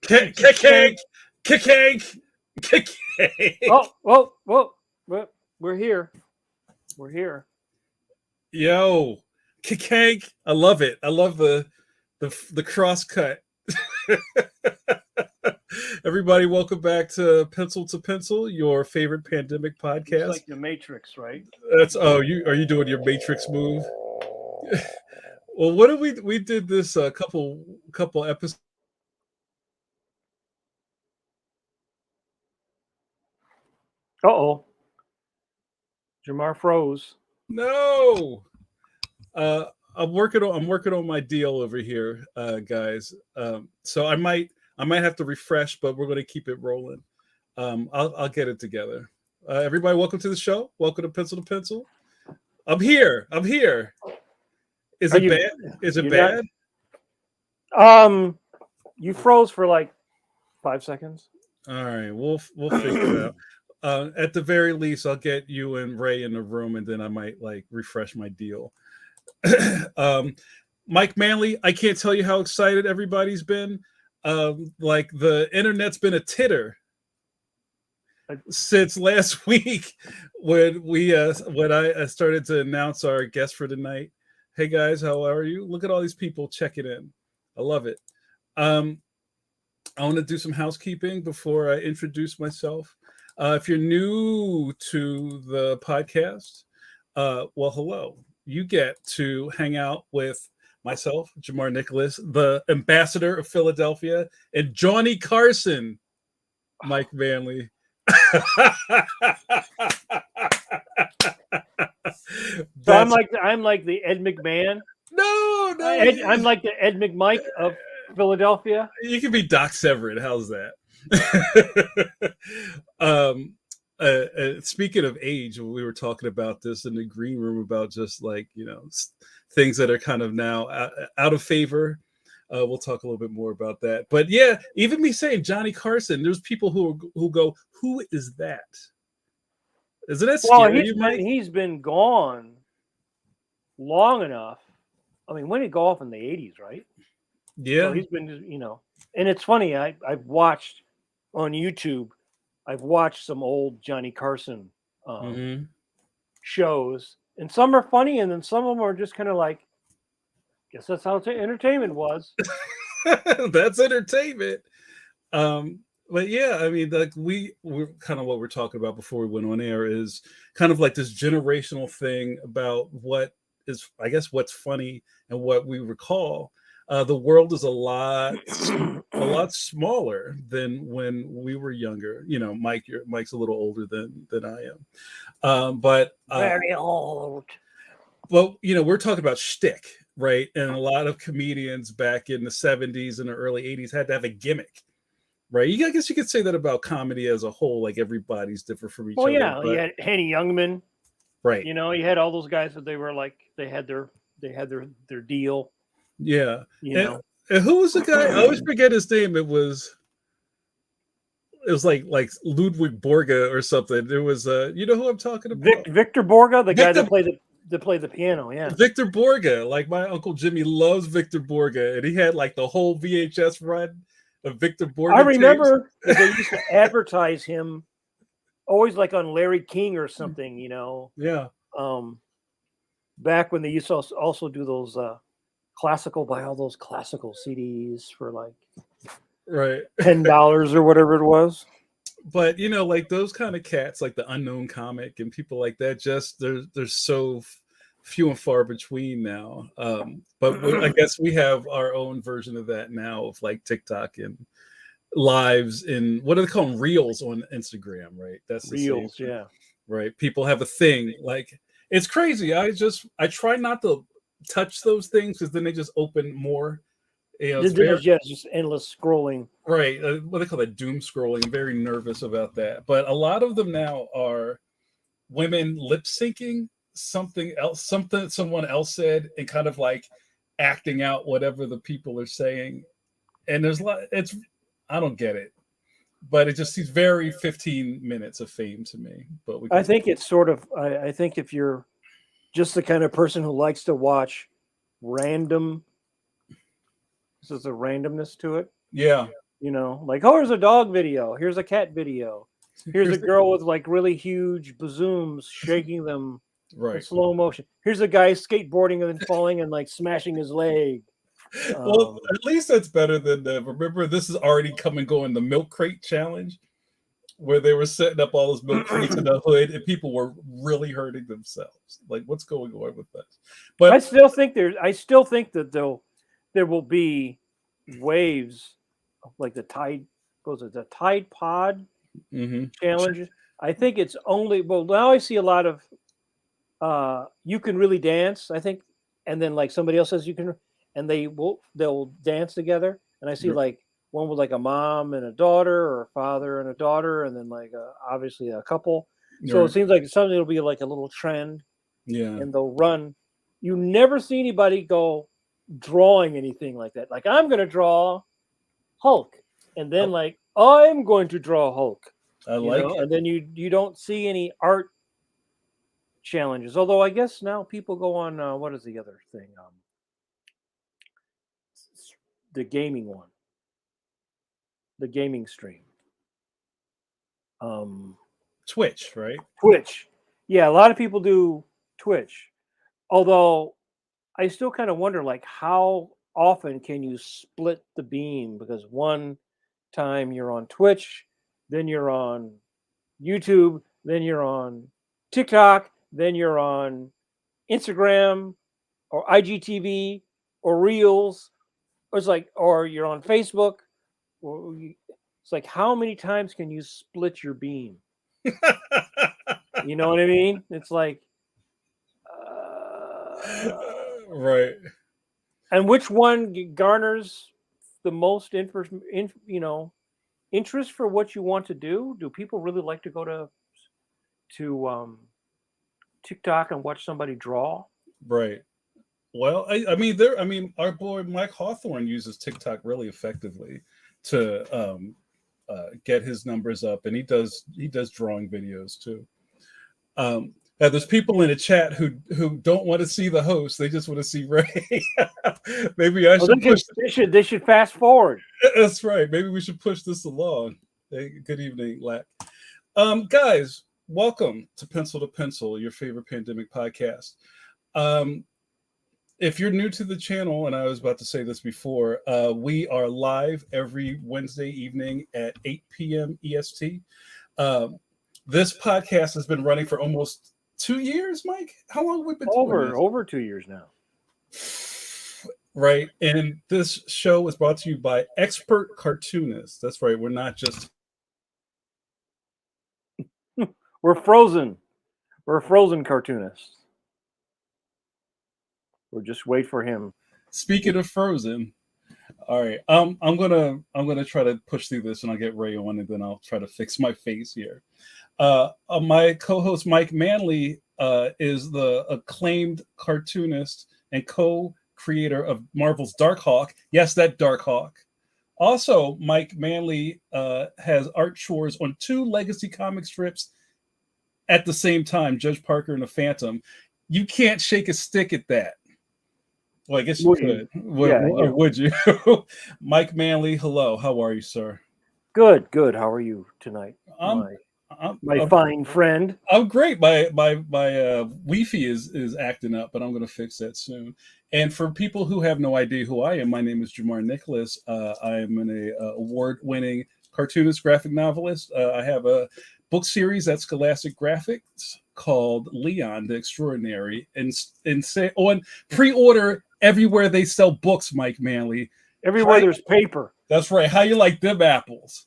Kick. Oh, we're here. Yo, kick. I love it. I love the cross cut. Everybody, welcome back to Pencil, your favorite pandemic podcast. It's like the Matrix, right? That's are you doing your Matrix move? Well, what did we did this a couple episodes. Jamar froze. No. I'm working on my deal over here, guys. So I might have to refresh, but we're going to keep it rolling. I'll get it together. Everybody, welcome to the show. Welcome to Pencil. I'm here. Is it bad? Is it bad? You froze for like 5 seconds. All right, we'll figure it out. At the very least, I'll get you and Ray in the room, and then I might like refresh my deal. Mike Manley, I can't tell you how excited everybody's been. Like the internet's been a titter since last week when I started to announce our guest for tonight. Hey guys, how are you? Look at all these people checking in. I love it. I want to do some housekeeping before I introduce myself. If you're new to the podcast, well, hello. You get to hang out with myself, Jamar Nicholas, the ambassador of Philadelphia, and Johnny Carson, Mike Manley. So I'm like the Ed McMahon. No. I'm like the Ed McMike of Philadelphia. You can be Doc Severing. How's that? Speaking of age, we were talking about this in the green room about just like, things that are kind of now out of favor. We'll talk a little bit more about that. But yeah, even me saying Johnny Carson, there's people who go, who is that? Isn't that scary? Well, he's been gone long enough. I mean, when did he go off in the 80s, right? Yeah. So he's been, and it's funny. I've watched on YouTube. I've watched some old Johnny Carson shows, and some are funny, and then some of them are just kind of like, guess that's how entertainment was. That's entertainment. But yeah, I mean, like we're kind of what we're talking about before we went on air is kind of like this generational thing about what is, I guess, what's funny and what we recall. The world is a lot smaller than when we were younger. Mike's a little older than I am, but very old. Well, we're talking about shtick, right? And a lot of comedians back in the 70s and the early 80s had to have a gimmick, right? I guess you could say that about comedy as a whole. Like everybody's different from each other. Well, yeah, you had Henny Youngman, right? You had all those guys that they were like they had their deal. Yeah. And who was the guy? I always forget his name. It was like Ludwig Borga or something. There was who I'm talking about? Victor Borga, the guy that played the piano. Yeah. Victor Borga. Like my Uncle Jimmy loves Victor Borga, and he had like the whole VHS run of Victor Borga. I remember they used to advertise him always like on Larry King or something, Yeah. Back when they used to also do those buy all those classical CDs for like right $10 or whatever it was. But like those kind of cats, like the Unknown Comic and people like that, just there's so few and far between now. But I guess we have our own version of that now, of like TikTok and lives in, what do they call them, reels on Instagram, right? That's the reels, same, yeah. Right. People have a thing, like it's crazy. I try not to touch those things because then they just open more. Just endless scrolling. Right. What they call that, doom scrolling. I'm very nervous about that. But a lot of them now are women lip syncing something else, something someone else said, and kind of like acting out whatever the people are saying. And there's a lot, I don't get it. But it just seems very 15 minutes of fame to me. But I think it's sort of, I think if you're just the kind of person who likes to watch random, this is a randomness to it. Yeah. You know, like, oh, here's a dog video. Here's a cat video. Here's a girl with like really huge bazooms shaking them in Right. slow motion. Here's a guy skateboarding and then falling and like smashing his leg. Well, at least that's better than remember, this is already come and go in the milk crate challenge, where they were setting up all those milk crates in the hood and people were really hurting themselves. Like, what's going on with that? But I still think that there will be waves like the Tide Pod challenge. I think it's only, well, now I see a lot of you can really dance, I think, and then like somebody else says you can, and they'll dance together, and I see like one with like a mom and a daughter, or a father and a daughter, and then like obviously a couple. So it seems like something will be like a little trend, and they'll run. You never see anybody go drawing anything like that. Like, I'm going to draw Hulk, and then like, I'm going to draw Hulk. I like it. And then you don't see any art challenges. Although I guess now people go on what is the other thing? The gaming one, the gaming stream. Twitch, right? Twitch. Yeah, a lot of people do Twitch. Although I still kind of wonder, like, how often can you split the beam? Because one time you're on Twitch, then you're on YouTube, then you're on TikTok, then you're on Instagram or IGTV or Reels, or it's like, or you're on Facebook. It's like, how many times can you split your beam? You know what I mean? It's like, right. And which one garners the most interest for what you want to do? Do people really like to go to TikTok and watch somebody draw? Right. Well, I mean, our boy Mike Hawthorne uses TikTok really effectively to get his numbers up, and he does drawing videos too. There's people in the chat who don't want to see the host; they just want to see Ray. Maybe I should They should fast forward. That's right. Maybe we should push this along. Hey, good evening, Lack. Guys, welcome to Pencil to Pencil, your favorite pandemic podcast. If you're new to the channel, and I was about to say this before, we are live every Wednesday evening at 8 p.m. EST. This podcast has been running for almost 2 years, Mike. How long have we been doing this? Over 2 years now. Right. And this show is brought to you by expert cartoonists. That's right. We're not just... We're frozen. We're frozen cartoonists. We'll just wait for him. Speaking of Frozen, all right. I'm gonna try to push through this, and I'll get Ray on, and then I'll try to fix my face here. My co-host Mike Manley is the acclaimed cartoonist and co-creator of Marvel's DARKHAWK. Yes, that DARKHAWK. Also, Mike Manley has art chores on 2 legacy comic strips at the same time, Judge Parker and the Phantom. You can't shake a stick at that. Well, I guess you could. Would you? Mike Manley, hello. How are you, sir? Good. How are you tonight? My fine friend. I'm great. My Wi-Fi is acting up, but I'm going to fix that soon. And for people who have no idea who I am, my name is Jamar Nicholas. I am an award-winning cartoonist, graphic novelist. I have a book series at Scholastic Graphix called Leon the Extraordinary, and say on pre-order everywhere they sell books, Mike Manley. Everywhere there's paper. That's right. How you like them apples?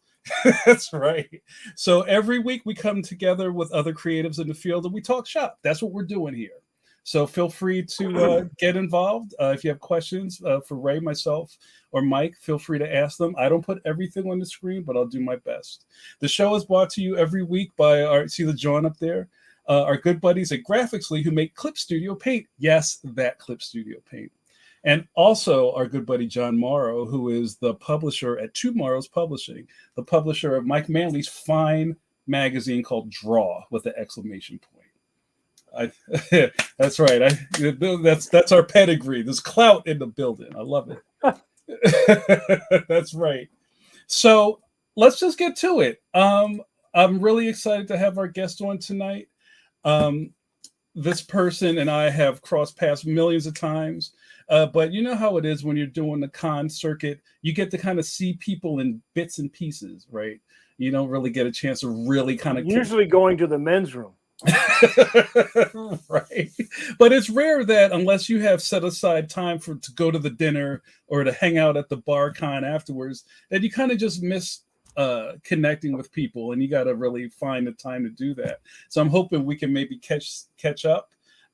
That's right. So every week we come together with other creatives in the field and we talk shop. That's what we're doing here. So feel free to get involved. If you have questions for Ray, myself, or Mike, feel free to ask them. I don't put everything on the screen, but I'll do my best. The show is brought to you every week by see the John up there, our good buddies at Graphixly, who make Clip Studio Paint. Yes, that Clip Studio Paint. And also our good buddy John Morrow, who is the publisher at Two Morrows Publishing, the publisher of Mike Manley's fine magazine called Draw with the exclamation point. That's right. That's our pedigree. There's clout in the building. I love it. That's right. So let's just get to it. I'm really excited to have our guest on tonight. This person and I have crossed paths millions of times. But you know how it is when you're doing the con circuit, you get to kind of see people in bits and pieces, right? You don't really get a chance to really kind of usually going to the men's room. Right. But it's rare that unless you have set aside time to go to the dinner or to hang out at the bar con afterwards, that you kind of just miss connecting with people, and you got to really find the time to do that. So I'm hoping we can maybe catch up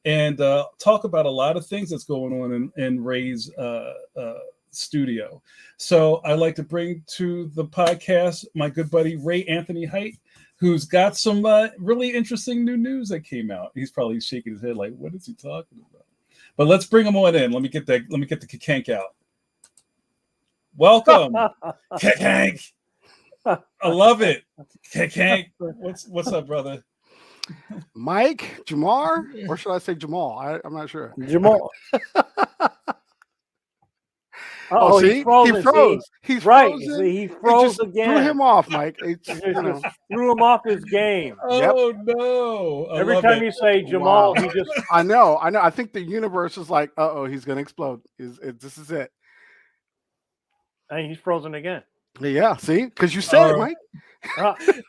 and talk about a lot of things that's going on in Ray's studio. So I'd like to bring to the podcast my good buddy Ray Anthony Height, who's got some really interesting new news that came out. He's probably shaking his head like, what is he talking about? But let's bring him on in. Let me get the kakank out. Welcome, kakank. I love it. Kakank. What's up, brother? Mike, Jamar, or should I say Jamal? I'm not sure. Jamal. Oh, see, he froze. He's right. frozen. See, he froze again. Threw him off, Mike. Threw him off his game. Oh no! Every time you say Jamal, he just. I know. I think the universe is like, he's gonna explode. This is it. And he's frozen again. Yeah, see, because you said it, Mike.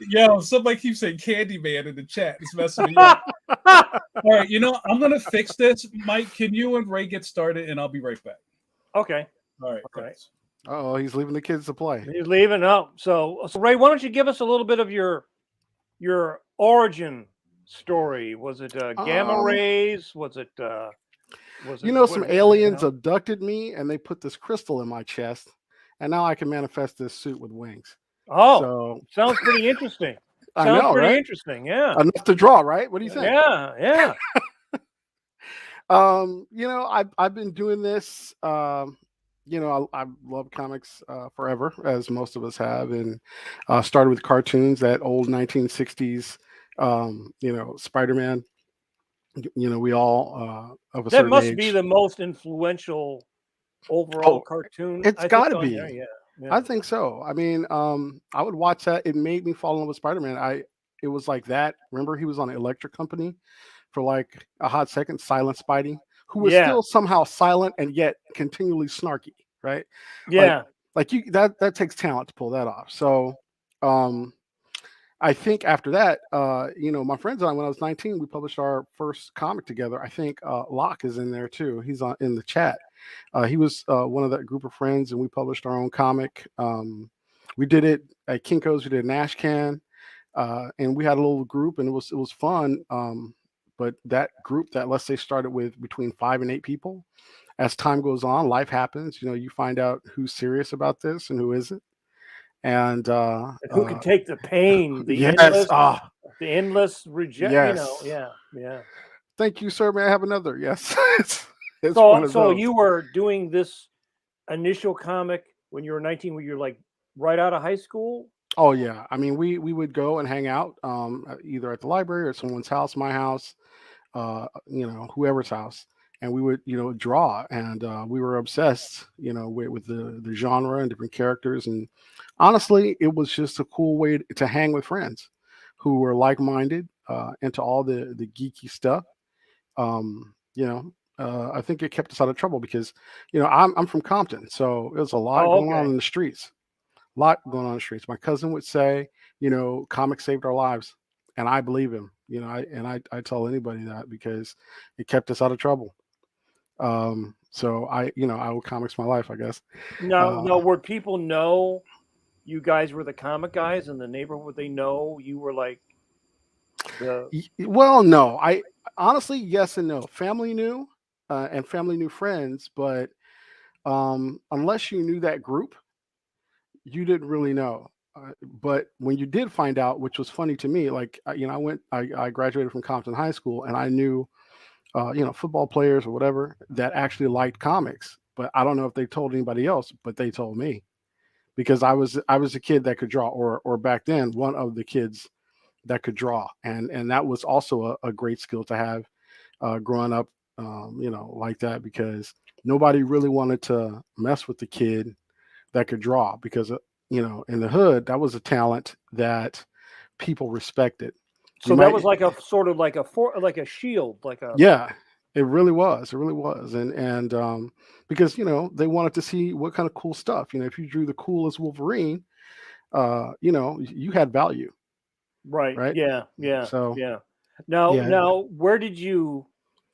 Yo, somebody keeps saying Candyman in the chat. It's messing me up. All right, I'm gonna fix this. Mike, can you and Ray get started, and I'll be right back. Okay. All right. Thanks. Oh, he's leaving the kids to play. He's leaving. Oh, so Ray, why don't you give us a little bit of your origin story? Was it gamma rays? Was it? Some aliens abducted me, and they put this crystal in my chest, and now I can manifest this suit with wings. Oh, so sounds pretty interesting. I know, right? Interesting, yeah. Enough to draw, right? What do you think? Yeah. I've been doing this. I love comics forever, as most of us have, and started with cartoons, that old 1960s, Spider-Man. We all of a certain age. That must be the most influential overall cartoon. It's got to be. Yeah. I think so. I mean, I would watch that. It made me fall in love with Spider-Man. It was like that. Remember, he was on Electric Company for like a hot second, Silent Spidey, who was still somehow silent and yet continually snarky, right? Yeah. Like you, that takes talent to pull that off. So, I think after that, my friends and I, when I was 19, we published our first comic together. I think Locke is in there too. He's in the chat. He was one of that group of friends, and we published our own comic. We did it at Kinko's. We did Nash Can, and we had a little group, and it was fun. But that group, that let's say started with between 5 and 8 people. As time goes on, life happens. You find out who's serious about this and who isn't. And who can take the pain, the endless rejection. Yes. Yeah. Thank you, sir. May I have another? Yes. So you were doing this initial comic when you were 19, when you're like right out of high school? Oh yeah. I mean, we would go and hang out either at the library or someone's house, my house, whoever's house. And we would, draw, and we were obsessed, with the genre and different characters. And honestly, it was just a cool way to hang with friends who were like-minded into all the geeky stuff. I think it kept us out of trouble because, I'm from Compton, so there's a lot going on in the streets. A lot going on in the streets. My cousin would say, comics saved our lives, and I believe him. I tell anybody that because it kept us out of trouble. So I owe comics my life, I guess. No, where people know you guys were the comic guys in the neighborhood, they know you were like well, no, I honestly, yes and no. Family knew, and family knew friends, but unless you knew that group, you didn't really know. But when you did find out, which was funny to me, like I graduated from Compton High School, and I knew football players or whatever that actually liked comics, but I don't know if they told anybody else, but they told me because I was a kid that could draw, or back then one of the kids that could draw, and that was also a great skill to have growing up, like that, because nobody really wanted to mess with the kid that could draw, because in the hood, that was a talent that people respected. So that was like a sort of like a shield, like a. Yeah, it really was. It really was. And because, they wanted to see what kind of cool stuff, if you drew the coolest Wolverine, you had value. Right. Right. Yeah. Yeah. So Yeah. Now, yeah. where did you,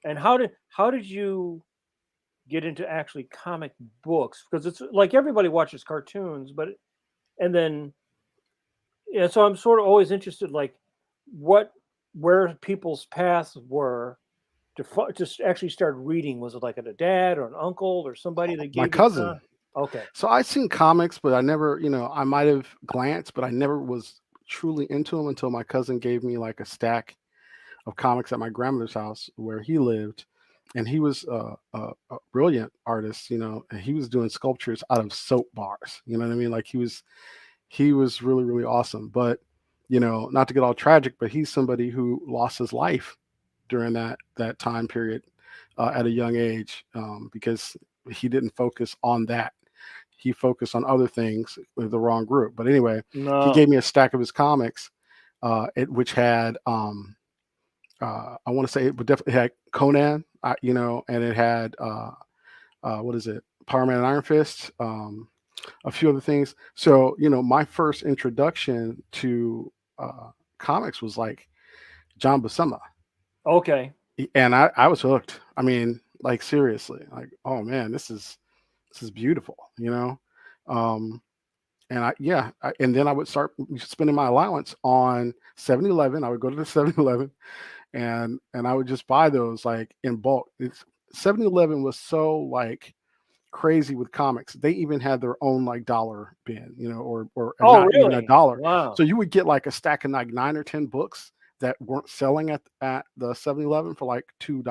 and how did you get into actually comic books? Because it's like everybody watches cartoons, and then, yeah. So I'm sort of always interested, like, where people's paths were to actually start reading. Was it like a dad or an uncle or somebody that My gave you cousin. Okay. So I seen comics, but I never, I might have glanced, but I never was truly into them until my cousin gave me like a stack of comics at my grandmother's house where he lived. And he was a brilliant artist, and he was doing sculptures out of soap bars. You know what I mean? Like he was really, really awesome. But, not to get all tragic, but he's somebody who lost his life during that time period at a young age because he didn't focus on that. He focused on other things with the wrong group. But anyway, he gave me a stack of his comics, which had I want to say it definitely had Conan, and it had what is it, Power Man and Iron Fist, a few other things. So my first introduction to comics was like John Buscema. Okay. And I was hooked. I mean, like seriously, like, oh man, this is beautiful, and then I would start spending my allowance on 7-Eleven. I would go to the 7-Eleven and I would just buy those like in bulk. 7-Eleven was so like crazy with comics. They even had their own like dollar bin, or not really? even a dollar. Wow. So you would get like a stack of like 9 or 10 books that weren't selling at the 7-Eleven for like $2.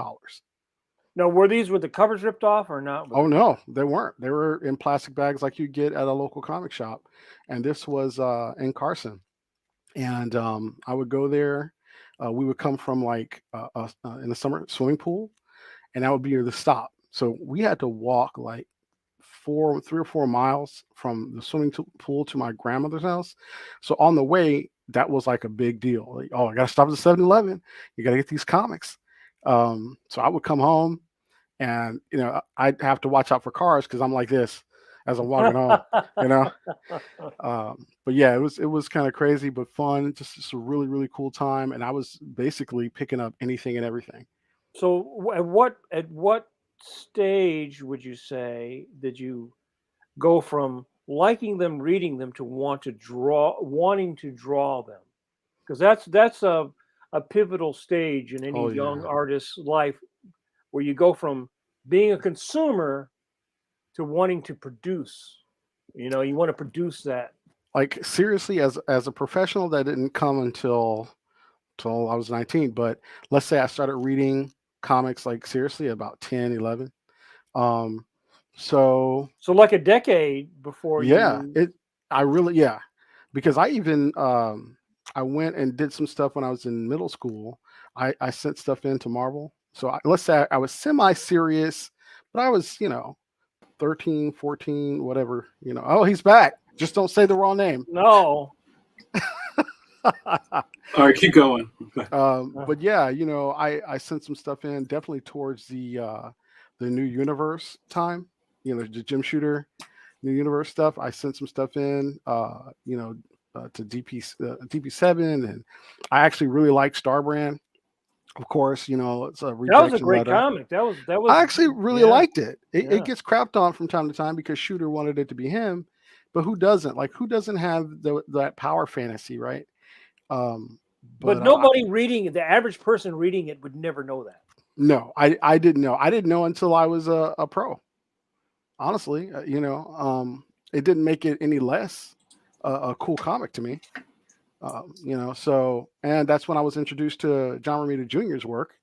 Now, were these with the covers ripped off or not? Oh no, they weren't. They were in plastic bags like you get at a local comic shop. And this was in Carson. And I would go there. We would come from like in the summer swimming pool, and that would be the stop. So we had to walk like 3 or 4 miles from the swimming pool to my grandmother's house. So on the way, that was like a big deal. Like, oh, I got to stop at the 7-Eleven. You got to get these comics. So I would come home, and I'd have to watch out for cars because I'm like this as I'm walking home. But yeah, it was kind of crazy but fun. Just a really, really cool time, and I was basically picking up anything and everything. So at what stage would you say did you go from liking them, reading them, to wanting to draw them? Because that's a pivotal stage in any young artist's life, where you go from being a consumer to wanting to produce. You want to produce that. Like seriously, as a professional, that didn't come until I was 19. But let's say I started reading comics like seriously about 10, 11. So like a decade before because I even I went and did some stuff when I was in middle school. I sent stuff into Marvel. So let's say I was semi-serious, but I was, 13, 14, whatever, Oh, he's back. Just don't say the wrong name. No. All right, keep going. But yeah, I sent some stuff in definitely towards the New Universe time, the Jim Shooter New Universe stuff. I sent some stuff in, to DP7, and I actually really like Starbrand. Of course, it's a rejection that was a great letter. Comic. That was. I actually really liked it. It gets crapped on from time to time because Shooter wanted it to be him, but who doesn't? Like, who doesn't have that power fantasy, right? But nobody reading it, the average person reading it, would never know that. No, I didn't know. I didn't know until I was a pro. Honestly, it didn't make it any less a cool comic to me. So, and that's when I was introduced to John Romita Jr.'s work.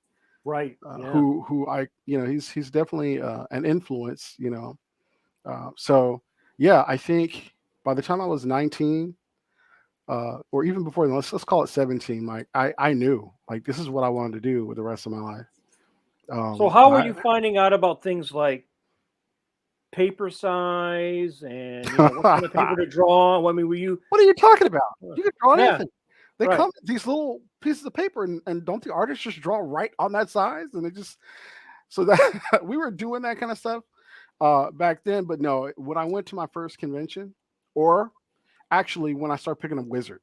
Right. Who I, he's definitely an influence, so yeah, I think by the time I was 19, or even before then, let's call it 17, Mike, I knew like this is what I wanted to do with the rest of my life. So how were you finding out about things like paper size and what kind of paper to draw. I mean, were you? What are you talking about? You can draw Yeah, anything. They right. come these little pieces of paper, and don't the artists just draw right on that size? And they just so that we were doing that kind of stuff back then. But no, when I went to my first convention, or actually when I started picking up Wizard.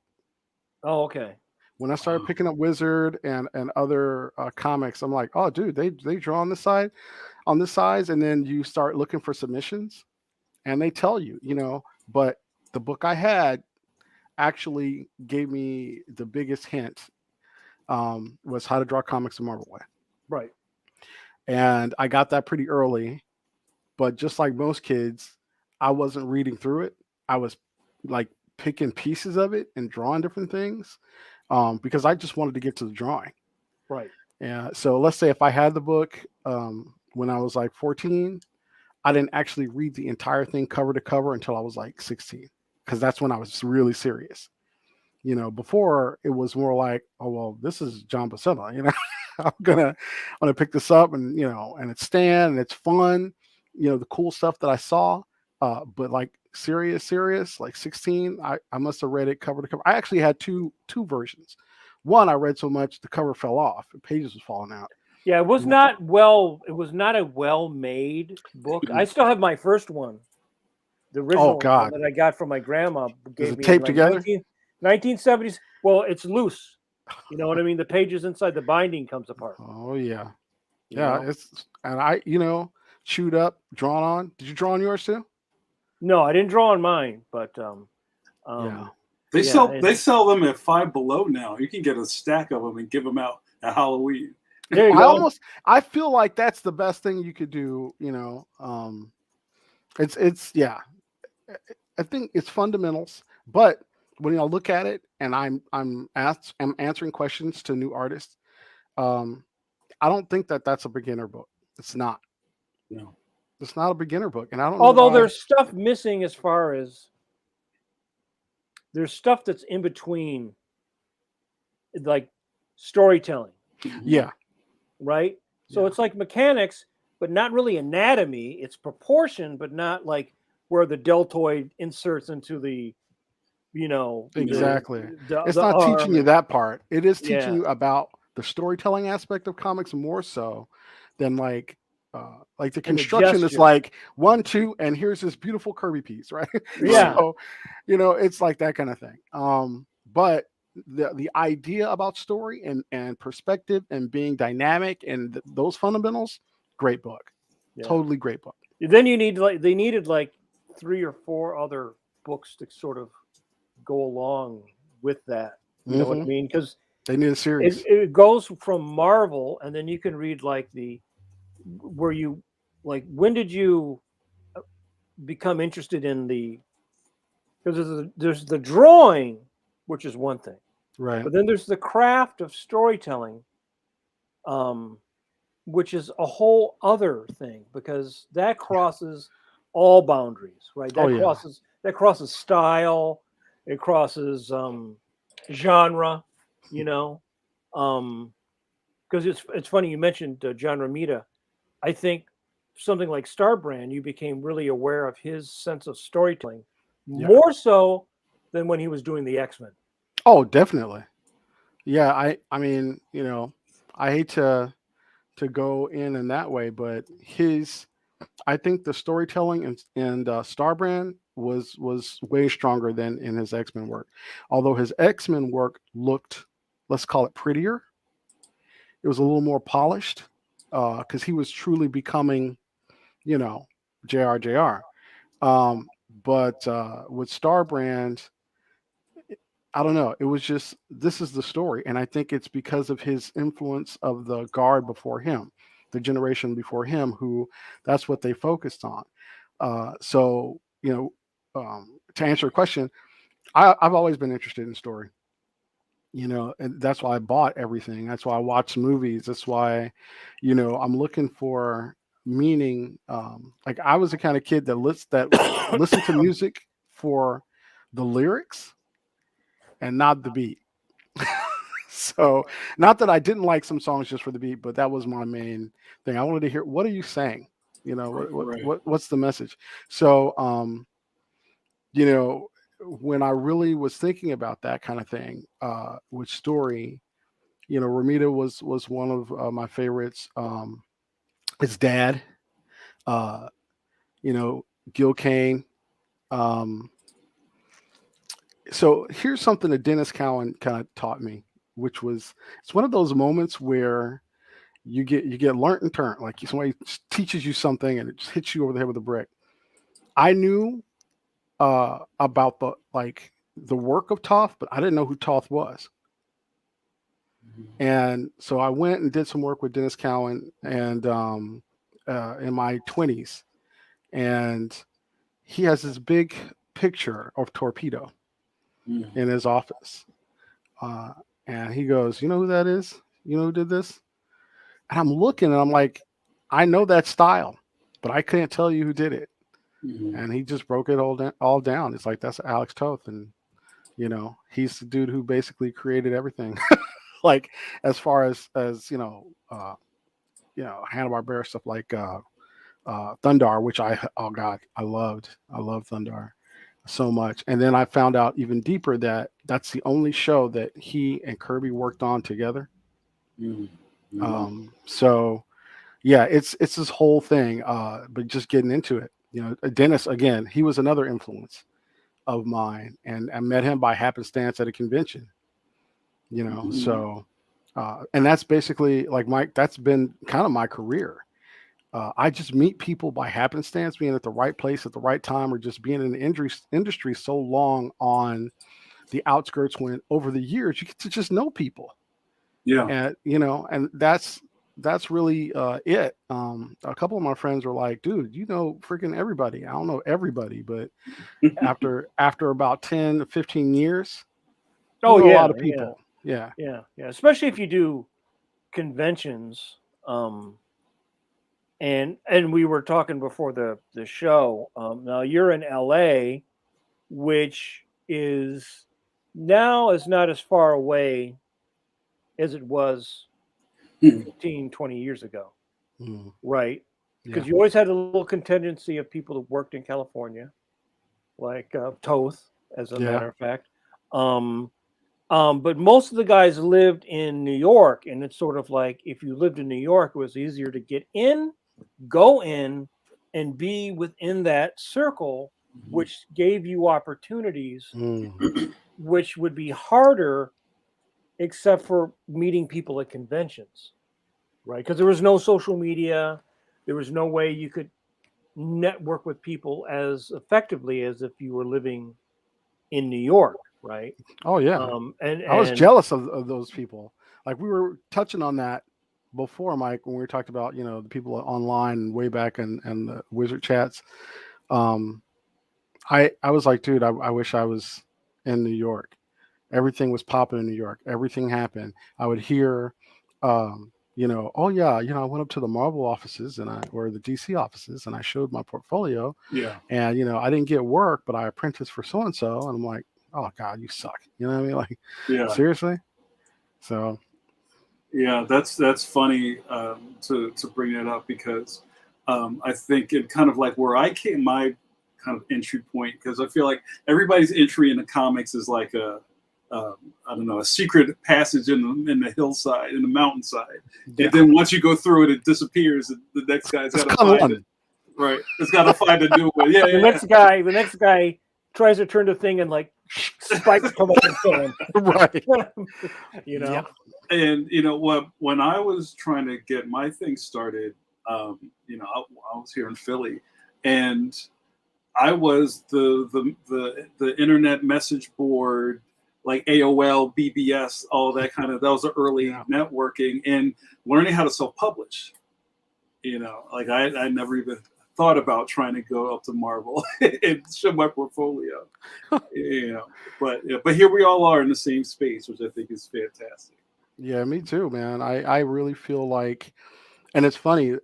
Oh, okay. When I started picking up Wizard and other comics, I'm like, oh, dude, they draw on this side, on this size, and then you start looking for submissions, and they tell you, But the book I had actually gave me the biggest hint, was How to Draw Comics the Marvel Way. Right. And I got that pretty early, but just like most kids, I wasn't reading through it. I was like picking pieces of it and drawing different things. Because I just wanted to get to the drawing. Right. Yeah. So let's say if I had the book when I was like 14, I didn't actually read the entire thing cover to cover until I was like 16, because that's when I was really serious. Before it was more like, oh, well, this is John Buscema, I'm gonna pick this up and and it's Stan and it's fun, the cool stuff that I saw. But like serious, like 16, I must have read it cover to cover. I actually had two versions. One I read so much the cover fell off, the pages was falling out. Yeah, it was not a well-made book. I still have my first one, the original one that I got from my grandma. Is it taped together? 1970s. Well, it's loose. You know what I mean? The pages inside the binding comes apart. Oh yeah, it's and I chewed up, drawn on. Did you draw on yours too? No, I didn't draw on mine, but yeah. They sell them at Five Below now. You can get a stack of them and give them out at Halloween. There you go. I feel like that's the best thing you could do. It's yeah. I think it's fundamentals, but when I look at it and I'm answering questions to new artists, I don't think that's a beginner book. It's not. No. It's not a beginner book, and I don't. Although there's stuff missing as far as there's stuff that's in between, like storytelling. Yeah. Right. So it's like mechanics, but not really anatomy. It's proportion, but not like where the deltoid inserts into the, exactly. It's not teaching you that part. It is teaching you about the storytelling aspect of comics more so than like the construction is like 1, 2, and here's this beautiful Kirby piece, right? Yeah. So, it's like that kind of thing. But the idea about story and perspective and being dynamic and those fundamentals, great book. Yeah. Totally great book. Then you need they needed like 3 or 4 other books to sort of go along with that. You know what I mean? Because they need a series. It goes from Marvel, and then you can read like when did you become interested in because there's the drawing, which is one thing, right? But then there's the craft of storytelling, which is a whole other thing, because that crosses all boundaries, right? That crosses style, it crosses genre, because it's funny you mentioned John Romita. I think something like Starbrand, you became really aware of his sense of storytelling more so than when he was doing the X-Men. Oh, definitely. Yeah, I mean, I hate to go in that way, but I think the storytelling in Starbrand was way stronger than in his X-Men work. Although his X-Men work looked, let's call it, prettier. It was a little more polished because he was truly becoming, JR. But with Starbrand, I don't know. It was just, this is the story. And I think it's because of his influence of the guard before him, the generation before him, who that's what they focused on. So, to answer your question, I've always been interested in story, and that's why I bought everything. That's why I watch movies. That's why, I'm looking for meaning. Like I was the kind of kid that listened to music for the lyrics and not the beat. So not that I didn't like some songs just for the beat, but that was my main thing. I wanted to hear, what are you saying? what's the message? So, when I really was thinking about that kind of thing, with story, Ramita was one of my favorites. His dad, Gil Kane. So here's something that Dennis Cowan kind of taught me, which was, it's one of those moments where you get learnt and turned, like somebody teaches you something and it just hits you over the head with a brick. I knew about the work of Toth, but I didn't know who Toth was. And so I went and did some work with Dennis Cowan and in my 20s, and he has this big picture of Torpedo in his office. And he goes, "You know who that is? You know who did this?" And I'm looking and I'm like, I know that style, but I can't tell you who did it. And he just broke it all down. It's like, that's Alex Toth. And, he's the dude who basically created everything. Like, as far as Hanna-Barbera stuff like Thundar, which I loved Thundar so much. And then I found out even deeper that that's the only show that he and Kirby worked on together. So yeah, it's this whole thing, but just getting into it, Dennis, again, he was another influence of mine, and I met him by happenstance at a convention, so and that's basically, like, Mike, that's been kind of my career. I just meet people by happenstance, being at the right place at the right time, or just being in the industry so long on the outskirts, when over the years you get to just know people. And and that's really it. A couple of my friends were like, "Dude, freaking everybody." I don't know everybody, but after about 10 to 15 years, a lot of people. Yeah. Especially if you do conventions. And we were talking before the show. Now you're in LA, which is now is not as far away as it was 15, 20 years ago. Right? Because you always had a little contingency of people that worked in California, like Toth, as a matter of fact. But most of the guys lived in New York, and it's sort of like, if you lived in New York, it was easier to get in, go in, and be within that circle, which gave you opportunities, which would be harder except for meeting people at conventions, right? Because there was no social media. There was no way you could network with people as effectively as if you were living in New York, right? Oh yeah. And I was jealous of those people. Like, we were touching on that before, Mike, when we talked about, the people online way back and the Wizard chats. I was like, dude, I wish I was in New York. Everything was popping in New York. Everything happened. I would hear, oh yeah, I went up to the Marvel offices or the DC offices, and I showed my portfolio. Yeah. And I didn't get work, but I apprenticed for so and so, and I'm like, oh God, you suck. You know what I mean? Like, seriously. So. Yeah, that's funny to bring it up, because I think it kind of like where I came, my kind of entry point, because I feel like everybody's entry in the comics is like a secret passage in the hillside, in the mountainside. And then once you go through it, it disappears. The next guy's got to find it. Right. It's got to find a new one. Yeah. The next guy tries to turn the thing, and like spikes come up and kill him. Right. And when I was trying to get my thing started, I was here in Philly, and I was the internet message board, like AOL, BBS, all that kind of. That was the early networking and learning how to self-publish. Like I never even thought about trying to go up to Marvel and show my portfolio. But here we all are in the same space, which I think is fantastic. Yeah, me too, man. I really feel like, and it's funny,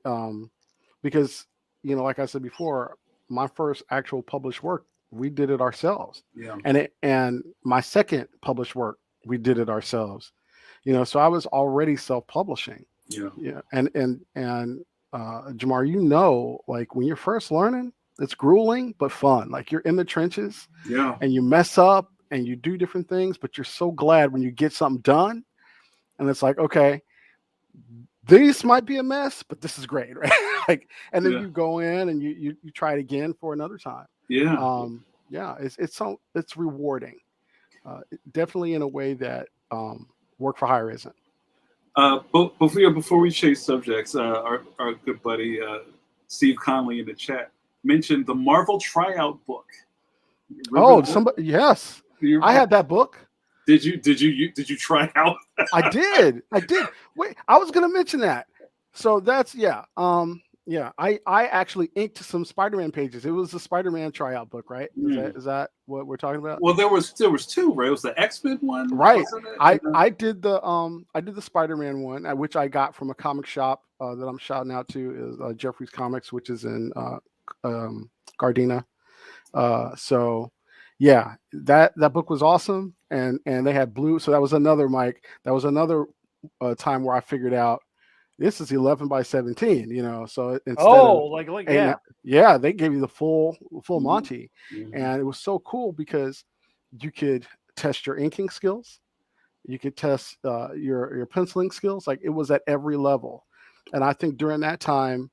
because like I said before, my first actual published work, we did it ourselves. Yeah. And my second published work, we did it ourselves. So I was already self-publishing. Yeah. Yeah. And Jamar, you know, like when you're first learning, it's grueling but fun. Like you're in the trenches, Yeah. and you mess up and you do different things, but you're so glad when you get something done, and it's like, okay, this might be a mess, but this is great, right? Like, and then Yeah. you go in and you try it again for another time. Yeah. Yeah, it's rewarding, definitely in a way that work for hire isn't. But before we change subjects, our good buddy Steve Conley in the chat mentioned the Marvel tryout book. Remember Oh, that? somebody, yes, You- I had that book. Did you try out? I did. Wait, I was gonna mention that. So that's yeah. I actually inked some Spider-Man pages. It was the Spider-Man tryout book, right? Is that what we're talking about? Well, there was two, right? It was the X-Men one, Right. wasn't it? I did the Spider-Man one, which I got from a comic shop that I'm shouting out to, is Jeffrey's Comics, which is in Gardena. So yeah, that book was awesome, and they had blue. So that was another, Mike. That was another time where I figured out this is 11 by 17. You know, so instead of yeah, they gave you the full Monty, and it was so cool because you could test your inking skills, you could test your penciling skills. Like it was at every level, and I think during that time,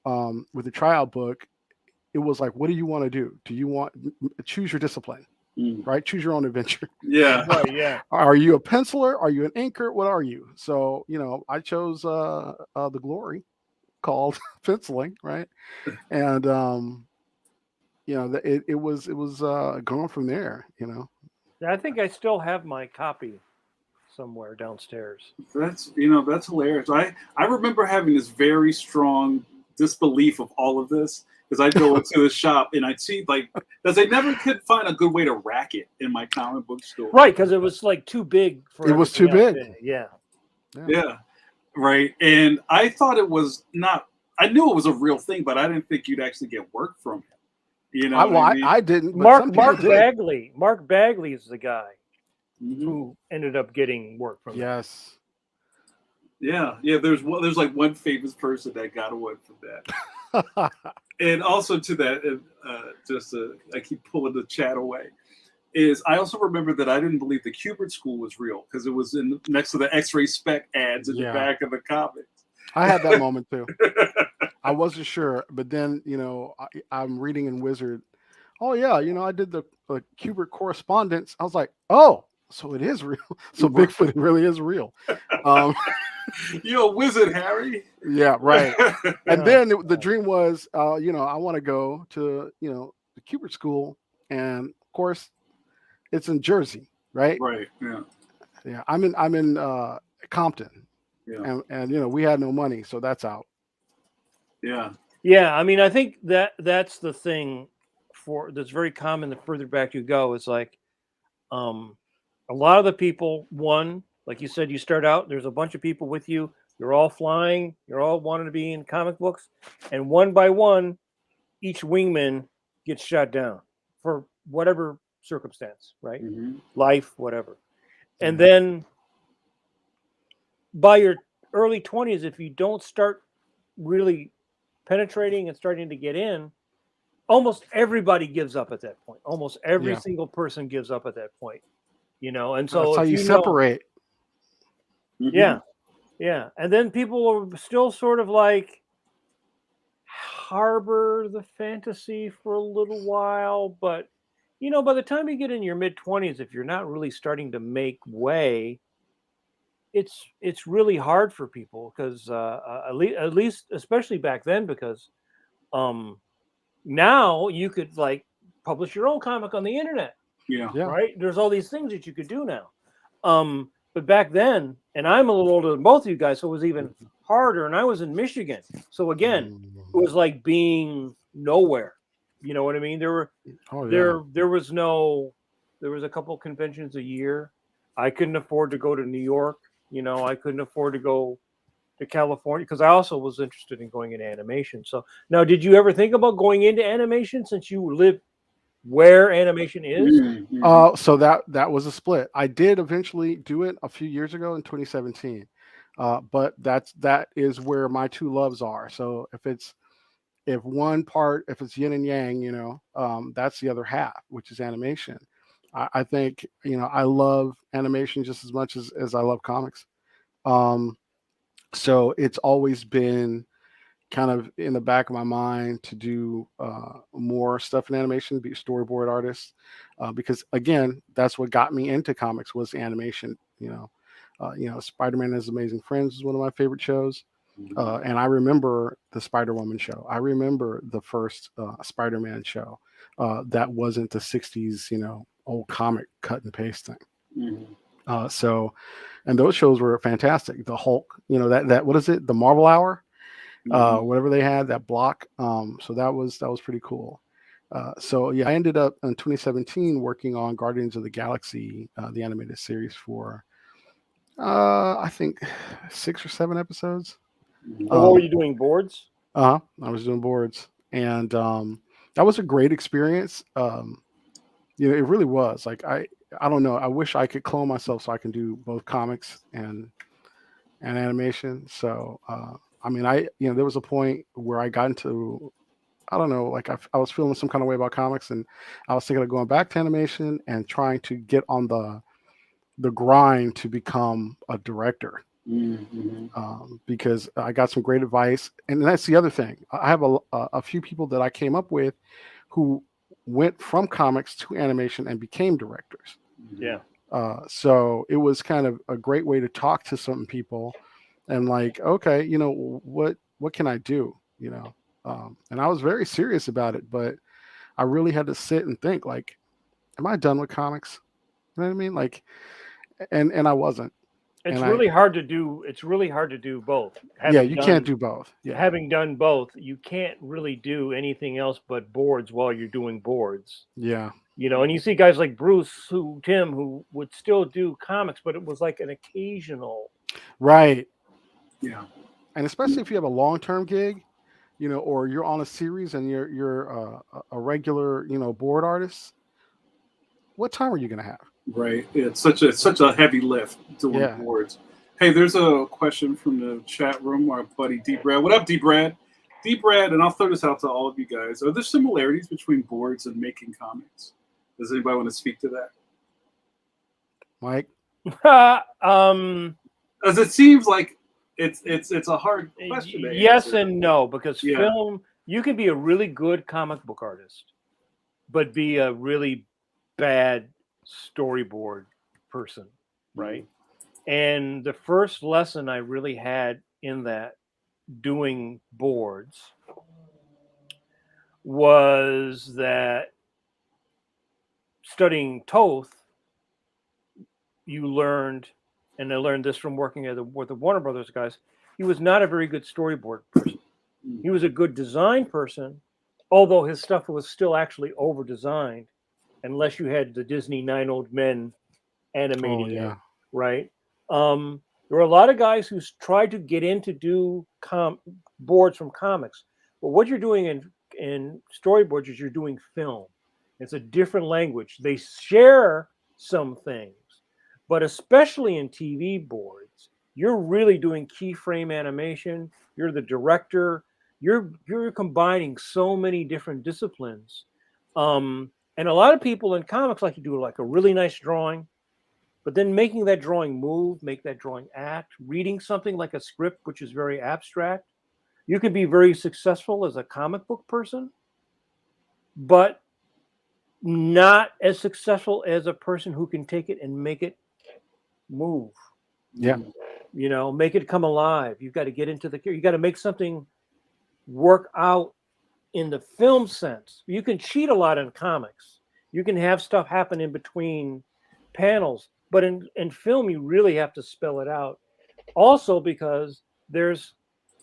with the tryout book, it was like, what do you want to do? Do you want choose your discipline, right? Choose your own adventure. Yeah. Right, yeah. Are you a penciler? Are you an inker? What are you? So, you know, I chose the glory called penciling, right? And you know, it was going from there, you know. I think I still have my copy somewhere downstairs. That's hilarious. I remember having this very strong disbelief of all of this, because I'd go into the shop and I'd see, like, because they never could find a good way to rack it in my comic book store. Right, because it was like too big for it was too big. Yeah. Right. And I thought it was not, I knew it was a real thing, but I didn't think you'd actually get work from it. You know, I didn't. Mark Bagley. Mark Bagley is the guy who ended up getting work from it. Yes. Yeah. There's like one famous person that got away from that. And also to that, I keep pulling the chat away, is I also remember that I didn't believe the Kubert School was real because it was next to the X-ray spec ads in the back of the comics. I had that moment too. I wasn't sure, but then, you know, I'm reading in Wizard. Oh yeah, you know, I did the Kubert correspondence. I was like, oh, so it is real. So Bigfoot really is real. You're a wizard, Harry. Yeah, right. And then the dream was, you know, I want to go to, you know, the Kubert School, and of course, it's in Jersey, right? Right. Yeah. Yeah. I'm in Compton. Yeah. And you know, we had no money, so that's out. Yeah. Yeah. I mean, I think that's the thing that's very common. The further back you go, is like, a lot of the people, like you said, you start out, there's a bunch of people with you. You're all flying. You're all wanting to be in comic books. And one by one, each wingman gets shot down for whatever circumstance, right? Life, whatever. And then by your early 20s, if you don't start really penetrating and starting to get in, almost everybody gives up at that point. Almost every single person gives up at that point. You know, and so that's how you separate. Yeah. And then people are still sort of like harbor the fantasy for a little while, but you know, by the time you get in your mid-20s, if you're not really starting to make way, it's really hard for people, because at least especially back then, because now you could like publish your own comic on the internet. Yeah. Right. There's all these things that you could do now. But back then, and I'm a little older than both of you guys, so it was even harder. And I was in Michigan. So again, it was like being nowhere. You know what I mean? There was a couple conventions a year. I couldn't afford to go to New York. You know, I couldn't afford to go to California, because I also was interested in going into animation. So now, did you ever think about going into animation, since you live where animation is? So that was a split. I did eventually do it a few years ago in 2017. But that is where my two loves are. So if it's yin and yang, that's the other half, which is animation. I think, I love animation just as much as I love comics. So it's always been kind of in the back of my mind to do more stuff in animation, be a storyboard artist, because again, that's what got me into comics was animation. Spider-Man and His Amazing Friends is one of my favorite shows. And I remember the Spider-Woman show. I remember the first Spider-Man show that wasn't the 60s, old comic cut and paste thing. And those shows were fantastic. The Hulk, that what is it? The Marvel Hour, whatever they had, that block. So that was pretty cool. So yeah, I ended up in 2017 working on Guardians of the Galaxy, the animated series for I think 6 or 7 episodes. What were you doing? Boards? I was doing boards, and that was a great experience. It really was. Like I don't know. I wish I could clone myself so I can do both comics and animation. So there was a point where I got into, I don't know, like I was feeling some kind of way about comics, and I was thinking of going back to animation and trying to get on the grind to become a director. Because I got some great advice, and that's the other thing. I have a few people that I came up with who went from comics to animation and became directors. Yeah. So it was kind of a great way to talk to some people, and like, okay, what can I do? And I was very serious about it, but I really had to sit and think, like, am I done with comics? You know what I mean? Like, and I wasn't. It's really hard to do. It's really hard to do both. Can't do both. Yeah. Having done both, you can't really do anything else but boards while you're doing boards. Yeah. And you see guys like Tim, who would still do comics, but it was like an occasional. Right. Yeah. And especially if you have a long-term gig, or you're on a series and you're a regular, board artist, what time are you going to have? Right. It's such a heavy lift doing boards. Hey, there's a question from the chat room. Our buddy D Brad. What up, D Brad? D Brad, and I'll throw this out to all of you guys. Are there similarities between boards and making comics? Does anybody want to speak to that? Mike? As it seems like it's a hard question to yes answer. And no, because film, you can be a really good comic book artist, but be a really bad storyboard person, right? And the first lesson I really had in that doing boards was that studying Toth, you learned, and I learned this from working with the Warner Brothers guys, he was not a very good storyboard person. He was a good design person, although his stuff was still actually over designed, unless you had the Disney 9 Old Men animating it, right? There were a lot of guys who tried to get in to do boards from comics, but what you're doing in storyboards is you're doing film. It's a different language. They share some things, but especially in TV boards, you're really doing keyframe animation. You're the director. You're combining so many different disciplines. And a lot of people in comics like to do like a really nice drawing, but then making that drawing move, make that drawing act, reading something like a script, which is very abstract. You can be very successful as a comic book person, but not as successful as a person who can take it and make it move. Yeah. Make it come alive. You've got to get into you got to make something work out in the film sense. You can cheat a lot in comics. You can have stuff happen in between panels, but in film, you really have to spell it out. Also, because there's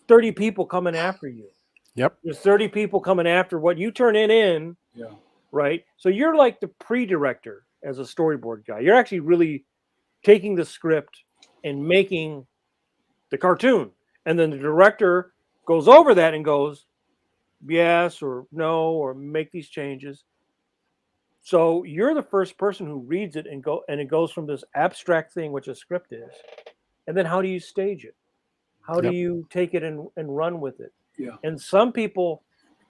30 people coming after you. Yep. There's 30 people coming after what you turn it in. Yeah. Right. So you're like the pre-director as a storyboard guy. You're actually really taking the script and making the cartoon. And then the director goes over that and goes, yes or no, or make these changes. So you're the first person who reads it and it goes from this abstract thing, which a script is, and then how do you stage it? How do you take it and run with it? Yeah. And some people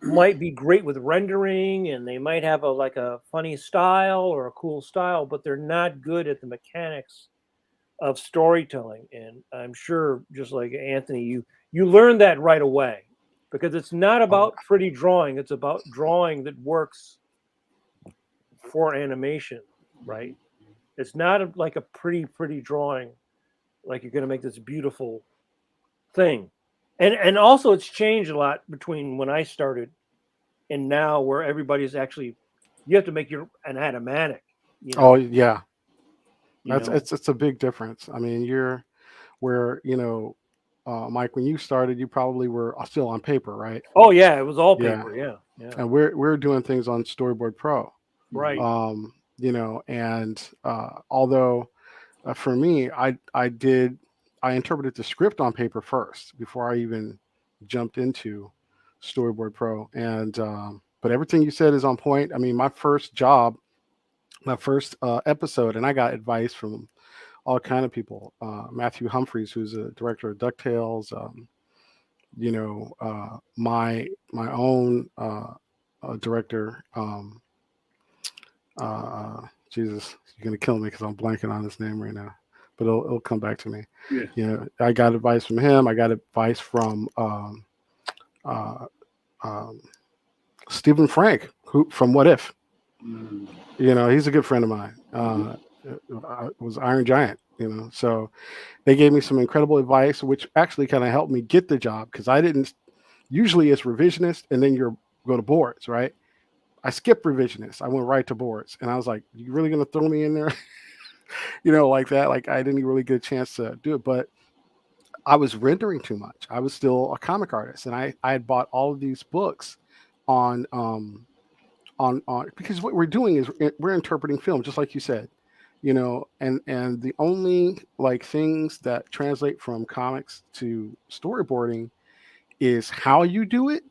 might be great with rendering, and they might have a funny style or a cool style, but they're not good at the mechanics of storytelling. And I'm sure, just like Anthony, you learn that right away, because it's not about pretty drawing. It's about drawing that works for animation, right? It's not like a pretty drawing, like you're going to make this beautiful thing. And also it's changed a lot between when I started and now, where everybody's actually, you have to make an animatic. Oh yeah, it's a big difference. I mean, where Mike, when you started, you probably were still on paper, right? Oh yeah, it was all paper. Yeah. And we're doing things on Storyboard Pro, right? And although for me, I interpreted the script on paper first before I even jumped into Storyboard Pro, and but everything you said is on point. I mean, my first episode, and I got advice from all kind of people. Matthew Humphreys, who's a director of DuckTales. My own director. Jesus, you're gonna kill me because I'm blanking on his name right now, but it'll come back to me. Yeah. I got advice from him. I got advice from Stephen Frank, from What If. He's a good friend of mine. Was Iron Giant. So they gave me some incredible advice, which actually kind of helped me get the job, because I didn't. Usually it's revisionist, and then you go to boards, right? I skipped revisionist. I went right to boards, and I was like, "You really gonna throw me in there?" Like that. Like I didn't really get a chance to do it, but I was rendering too much. I was still a comic artist, and I had bought all of these books on because what we're doing is we're interpreting film, just like you said, and the only things that translate from comics to storyboarding is how you do it,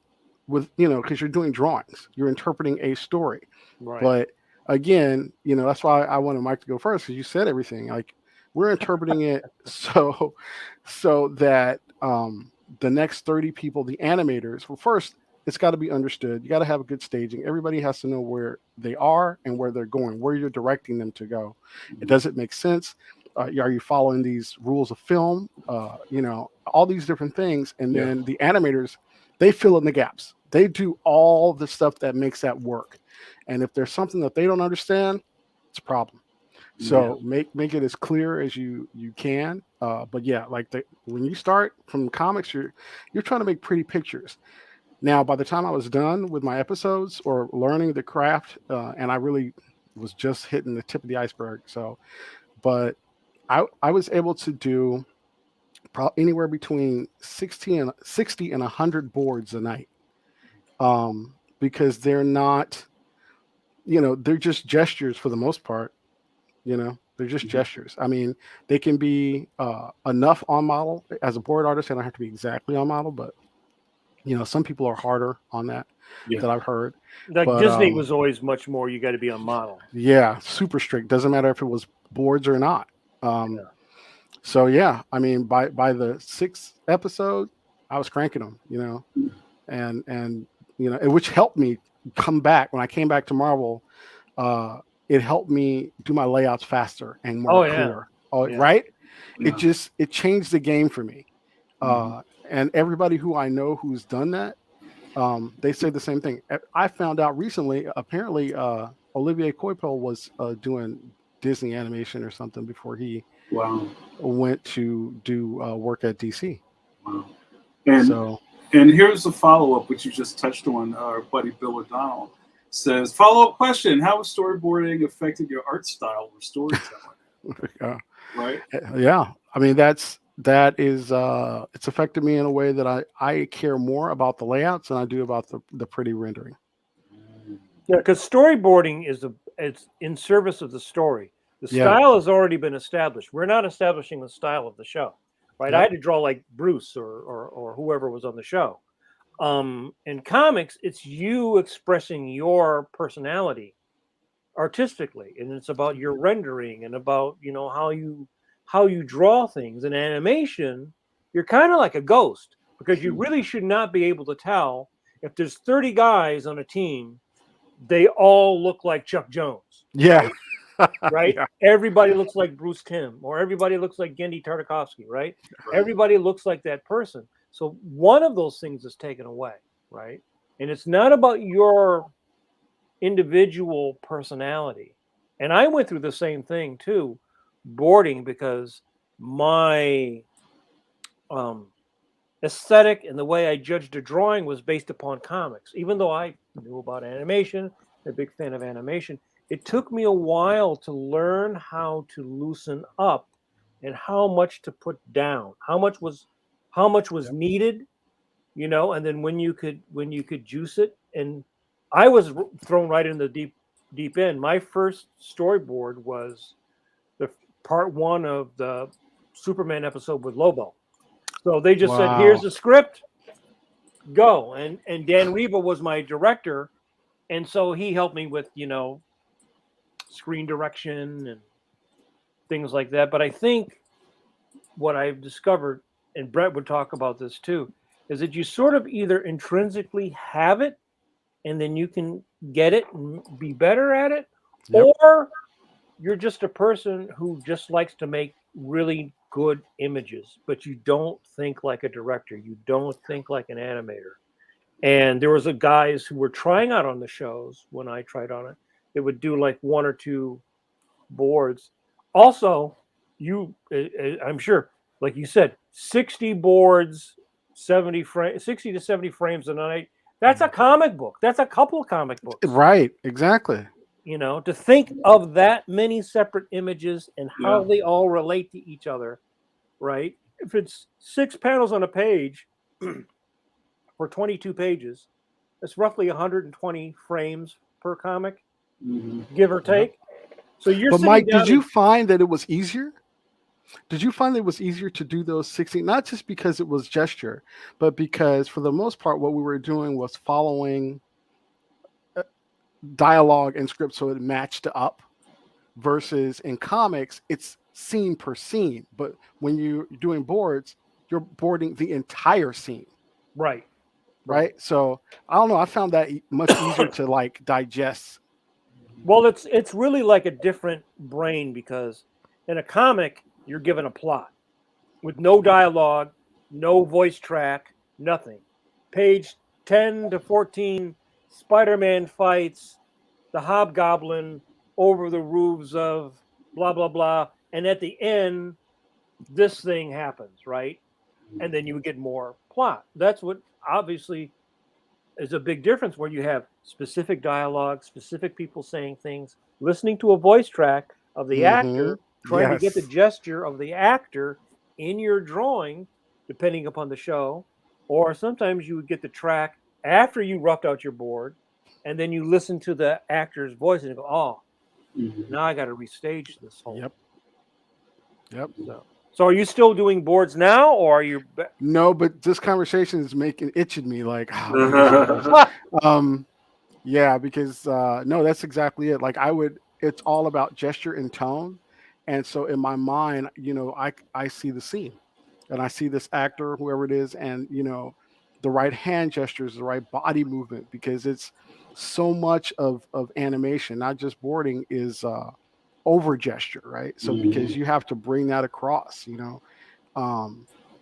with because you're doing drawings, you're interpreting a story, right? But again, that's why I wanted Mike to go first, because you said everything. Like, we're interpreting it so that the next 30 people, the animators, well, first it's got to be understood. You got to have a good staging. Everybody has to know where they are and where they're going, where you're directing them to go. It doesn't make sense. Are you following these rules of film? All these different things. And then the animators, they fill in the gaps. They do all the stuff that makes that work. And if there's something that they don't understand, it's a problem. So make it as clear as you can. But yeah, when you start from comics, you're trying to make pretty pictures. Now, by the time I was done with my episodes or learning the craft, and I really was just hitting the tip of the iceberg. But I was able to do anywhere between 60 and 100 boards a night, because they're not, they're just gestures for the most part. They're just gestures. I mean, they can be enough on model. As a board artist, they don't have to be exactly on model, but some people are harder on that that I've heard. But Disney was always much more, you got to be on model. Yeah, super strict. Doesn't matter if it was boards or not. So yeah, I mean, by the 6th episode, I was cranking them, and which helped me come back. When I came back to Marvel, it helped me do my layouts faster and more clear. Right? Yeah. It changed the game for me. And everybody who I know who's done that, they say the same thing. I found out recently, apparently, Olivier Coipel was doing Disney animation or something before he went to do work at DC. Wow. And here's a follow-up, which you just touched on. Our buddy Bill O'Donnell says, follow-up question: how has storyboarding affected your art style or storytelling? Right? Yeah. I mean, that is it's affected me in a way that I care more about the layouts than I do about the pretty rendering. Yeah, because storyboarding it's in service of the story. The style has already been established. We're not establishing the style of the show, right? Yep. I had to draw like Bruce or whoever was on the show. In comics, it's you expressing your personality artistically, and it's about your rendering and about how you draw things. In animation, you're kind of like a ghost, because you really should not be able to tell if there's 30 guys on a team, they all look like Chuck Jones. Yeah. Right? Yeah. Everybody looks like Bruce Timm, or everybody looks like Gendy Tartakovsky, right? Everybody looks like that person. So one of those things is taken away, right? And it's not about your individual personality. And I went through the same thing too, boarding, because my aesthetic and the way I judged a drawing was based upon comics. Even though I knew about animation, I'm a big fan of animation, it took me a while to learn how to loosen up and how much to put down, how much was needed, you know, and then when you could juice it. And I was thrown right in the deep end. My first storyboard was the part 1 of the Superman episode with Lobo. So they just said, here's the script, go. And Dan Riva was my director, and so he helped me with, you know, screen direction and things like that. But I think what I've discovered, and Brett would talk about this too, is that you sort of either intrinsically have it and then you can get it and be better at it, or you're just a person who just likes to make really good images, but you don't think like a director, you don't think like an animator. And there was guys who were trying out on the shows when I tried on it. They would do like 1 or 2 boards. Also, I'm sure, like you said, 60 boards, 60 to 70 frames a night. That's a comic book. That's a couple of comic books. Right. Exactly. You know, to think of that many separate images and how they all relate to each other, right? If it's 6 panels on a page for 22 pages, it's roughly 120 frames per comic, give or take. So you're. But Mike, did you find that it was easier? Did you find that it was easier to do those 60, not just because it was gesture, but because for the most part, what we were doing was following dialogue and script so it matched up, versus in comics, it's scene per scene. But when you're doing boards, you're boarding the entire scene. Right. So I don't know. I found that much easier to like digest. Well, it's really like a different brain, because in a comic, you're given a plot with no dialogue, no voice track, nothing. Page 10 to 14, Spider-Man fights the Hobgoblin over the roofs of blah, blah, blah. And at the end, this thing happens, right? And then you get more plot. That's what obviously is a big difference, where you have specific dialogue, specific people saying things, listening to a voice track of the actor, trying to get the gesture of the actor in your drawing, depending upon the show. Or sometimes you would get the track after you roughed out your board, and then you listen to the actor's voice and you go, oh, now I got to restage this whole. Yep. So are you still doing boards now, or are you? No, but this conversation is itching me. Like, yeah, because no, that's exactly it. Like it's all about gesture and tone. And so in my mind, you know, I see the scene and I see this actor, whoever it is, and, you know, the right hand gestures, the right body movement, because it's so much of animation, not just boarding, is over gesture, right? So because you have to bring that across, you know,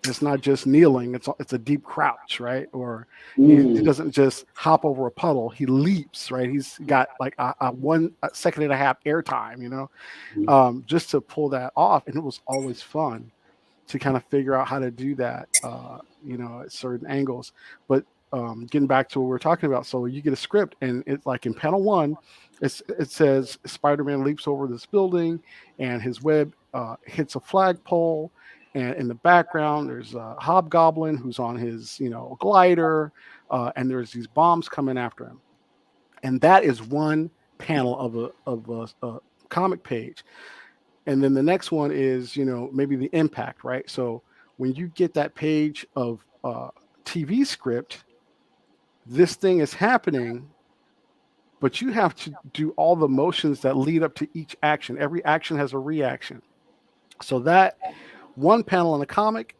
it's not just kneeling, it's a deep crouch, right? Or he doesn't just hop over a puddle, he leaps, right? He's got like a 1 second and a half airtime, you know, just to pull that off. And it was always fun to kind of figure out how to do that, you know, at certain angles. But getting back to what we're talking about, so you get a script, and it's like in panel 1, it says Spider-Man leaps over this building and his web hits a flagpole, and in the background there's a Hobgoblin who's on his, you know, glider, and there's these bombs coming after him. And that is one panel of a comic page. And then the next one is, you know, maybe the impact, right? So when you get that page of TV script, this thing is happening, but you have to do all the motions that lead up to each action. Every action has a reaction. So that one panel in a comic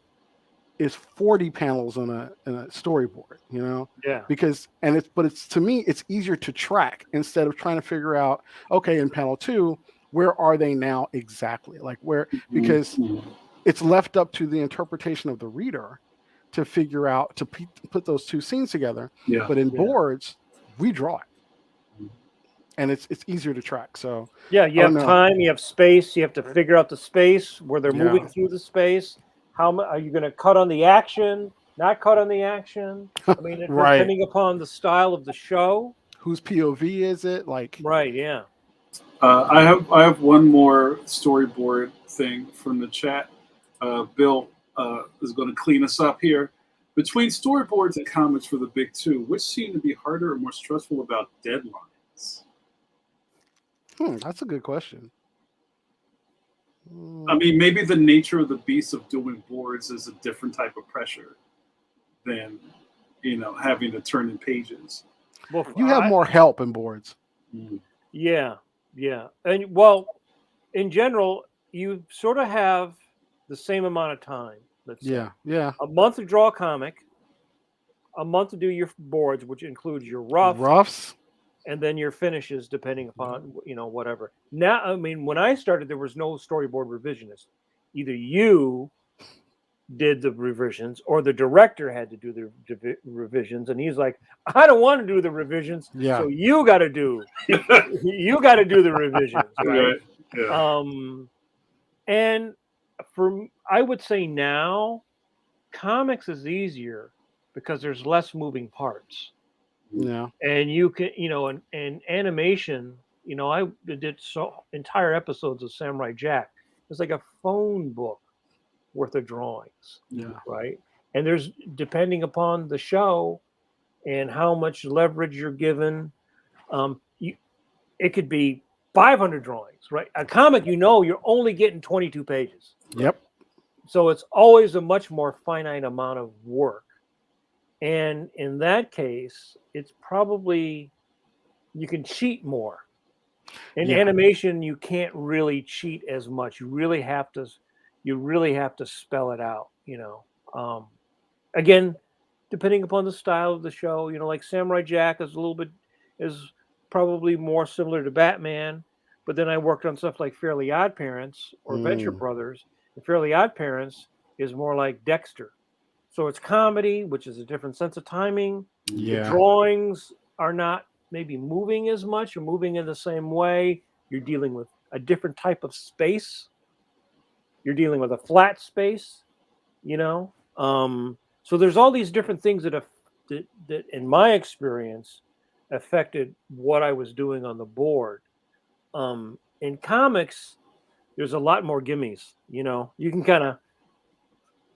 is 40 panels on a storyboard, you know? Yeah. Because, but it's, to me, it's easier to track instead of trying to figure out, okay, in panel 2, where are they now exactly? Like where, because it's left up to the interpretation of the reader to figure out, to put those two scenes together. Yeah. But in boards, we draw it. And it's easier to track. So yeah, you have time, you have space, you have to figure out the space where they're moving through the space. How are you going to cut on the action? Not cut on the action? I mean, depending upon the style of the show. Whose POV is it? Like, right, yeah. I have one more storyboard thing from the chat. Bill is going to clean us up here. Between storyboards and comics for the big two, which seem to be harder or more stressful about deadlines? That's a good question. I mean, maybe the nature of the beast of doing boards is a different type of pressure than, having to turn in pages. Well, you have more help in boards. Yeah, yeah. And well, in general, you sort of have the same amount of time. Let's say. Yeah. A month to draw a comic, a month to do your boards, which includes your roughs, and then your finishes, depending upon whatever. Now, I mean, when I started, there was no storyboard revisionist. Either you did the revisions, or the director had to do the revisions, and he's like, "I don't want to do the revisions, so you got to do, the revisions." Right? Yeah. And I would say now, comics is easier because there's less moving parts. Yeah. And you can, and animation, I did entire episodes of Samurai Jack. It's like a phone book worth of drawings. Yeah. Right. And there's, depending upon the show and how much leverage you're given, it could be 500 drawings, right? A comic, you're only getting 22 pages. Yep. So it's always a much more finite amount of work. And in that case, it's probably, you can cheat more. In animation, you can't really cheat as much. You really have to spell it out, Again, depending upon the style of the show, like Samurai Jack is probably more similar to Batman. But then I worked on stuff like Fairly Odd Parents or Venture Brothers. And Fairly Odd Parents is more like Dexter. So it's comedy, which is a different sense of timing. Yeah. The drawings are not maybe moving as much or moving in the same way. You're dealing with a different type of space. You're dealing with a flat space, So there's all these different things that in my experience, affected what I was doing on the board. In comics, there's a lot more gimmies. You can kind of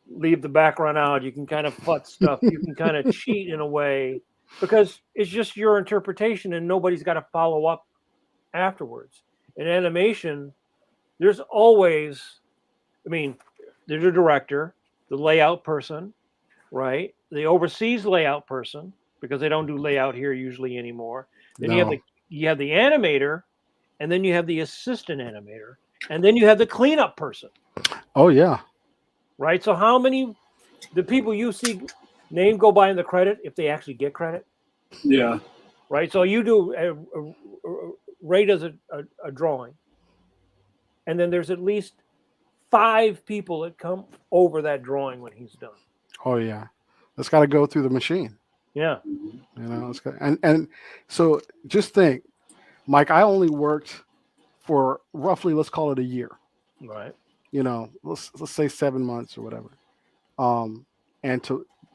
leave the background out. You can kind of put stuff. You can kind of cheat in a way because it's just your interpretation and nobody's got to follow up afterwards. In animation, there's always, there's a director, the layout person, right? The overseas layout person, because they don't do layout here usually anymore. Then you have the animator, and then you have the assistant animator, and then you have the cleanup person. Oh yeah. Right. So how many the people you see name go by in the credit if they actually get credit? Yeah. Right. So you do Ray does a drawing, and then there's at least 5 people that come over that drawing when he's done. Oh yeah, it's got to go through the machine. Yeah. It's got, and so just think, Mike, I only worked for roughly, let's call it a year. Right. Let's say 7 months or whatever.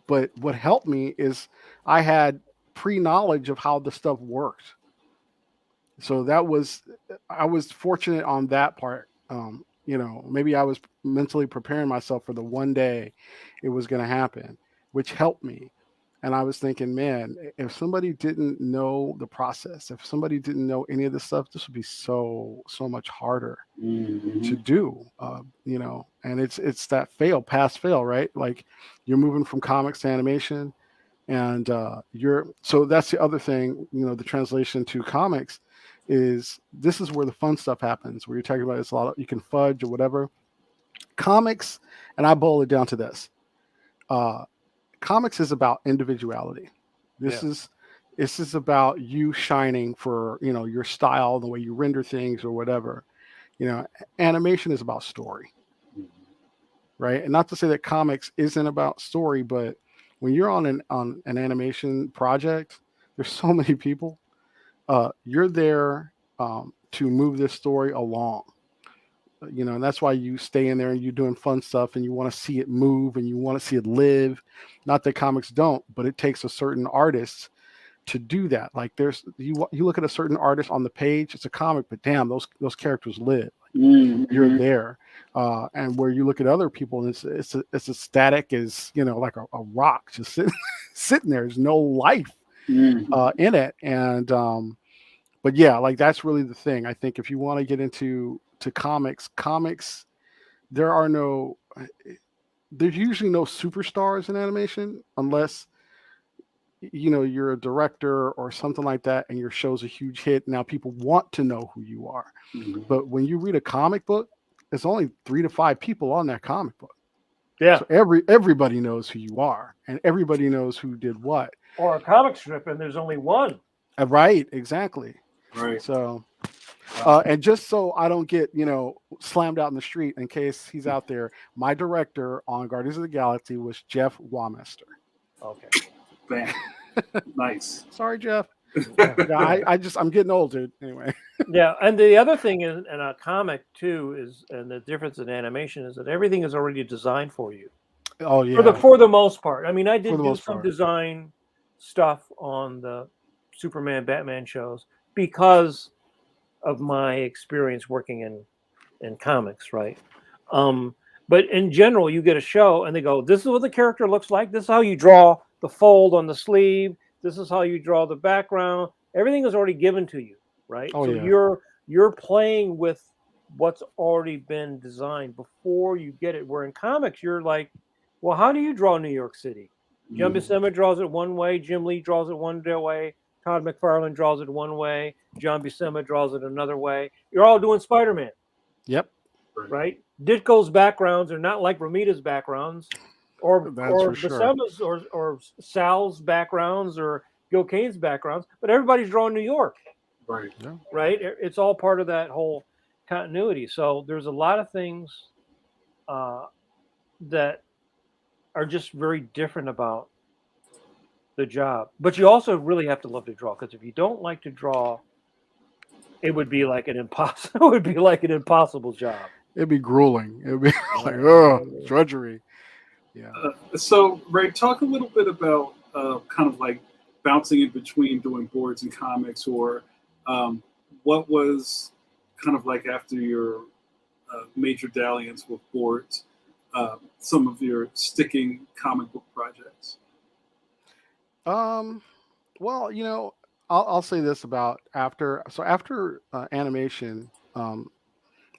But what helped me is I had pre-knowledge of how the stuff worked. So I was fortunate on that part. Maybe I was mentally preparing myself for the one day it was going to happen, which helped me. And I was thinking, man, if somebody didn't know the process, if somebody didn't know any of this stuff, this would be so much harder to do, and it's that pass fail, right? Like you're moving from comics to animation and so that's the other thing, the translation to comics this is where the fun stuff happens, where you're talking about it's a lot of, you can fudge or whatever. Comics, and I boil it down to this. comics is about individuality. This is about you shining for, your style, the way you render things or whatever. Animation is about story, right? And not to say that comics isn't about story, but when you're on an animation project, there's so many people. You're there to move this story along. And that's why you stay in there and you're doing fun stuff and you want to see it move and you want to see it live. Not that comics don't, but it takes a certain artist to do that. Like you look at a certain artist on the page, it's a comic, but damn, those characters live. You're there. And where you look at other people and it's as static as, like a rock just sitting there. There's no life in it. And but yeah, like that's really the thing. I think if you want to get into comics, there's usually no superstars in animation unless you're a director or something like that and your show's a huge hit. Now people want to know who you are. But when you read a comic book, there's only 3 to 5 people on that comic book. Yeah. So everybody knows who you are and everybody knows who did what. Or a comic strip and there's only one. Right, exactly. Right. So and just so I don't get, slammed out in the street, in case he's out there, my director on Guardians of the Galaxy was Jeff Wamester. Okay. Bam. Nice. Sorry, Jeff. I'm getting old, dude. Anyway. Yeah, and the other thing in a comic too is, and the difference in animation is that everything is already designed for you. Oh yeah. For the most part. I mean, I did do some part. design stuff on the Superman, Batman shows because of my experience working in comics, right? But in general, you get a show and they go, this is what the character looks like. This is how you draw the fold on the sleeve. This is how you draw the background. Everything is already given to you, right? Oh, so yeah. you're playing with what's already been designed before you get it. Where in comics, you're like, well, how do you draw New York City? John Buscema draws it one way. Jim Lee draws it one way. Todd McFarlane draws it one way. John Buscema draws it another way. You're all doing Spider-Man. Yep. Right? Ditko's backgrounds are not like Romita's backgrounds, or Buscema's or Sal's backgrounds or Gil Kane's backgrounds, but everybody's drawing New York. Right. Yeah. Right? It's all part of that whole continuity. So there's a lot of things that are just very different about the job. But you also really have to love to draw, because if you don't like to draw, it would be like an impossible job. It'd be grueling. It'd be like, drudgery. Yeah. So Ray, talk a little bit about kind of like bouncing in between doing boards and comics, or what was kind of like after your major dalliance with boards, some of your sticking comic book projects. Well, I'll say this about after animation,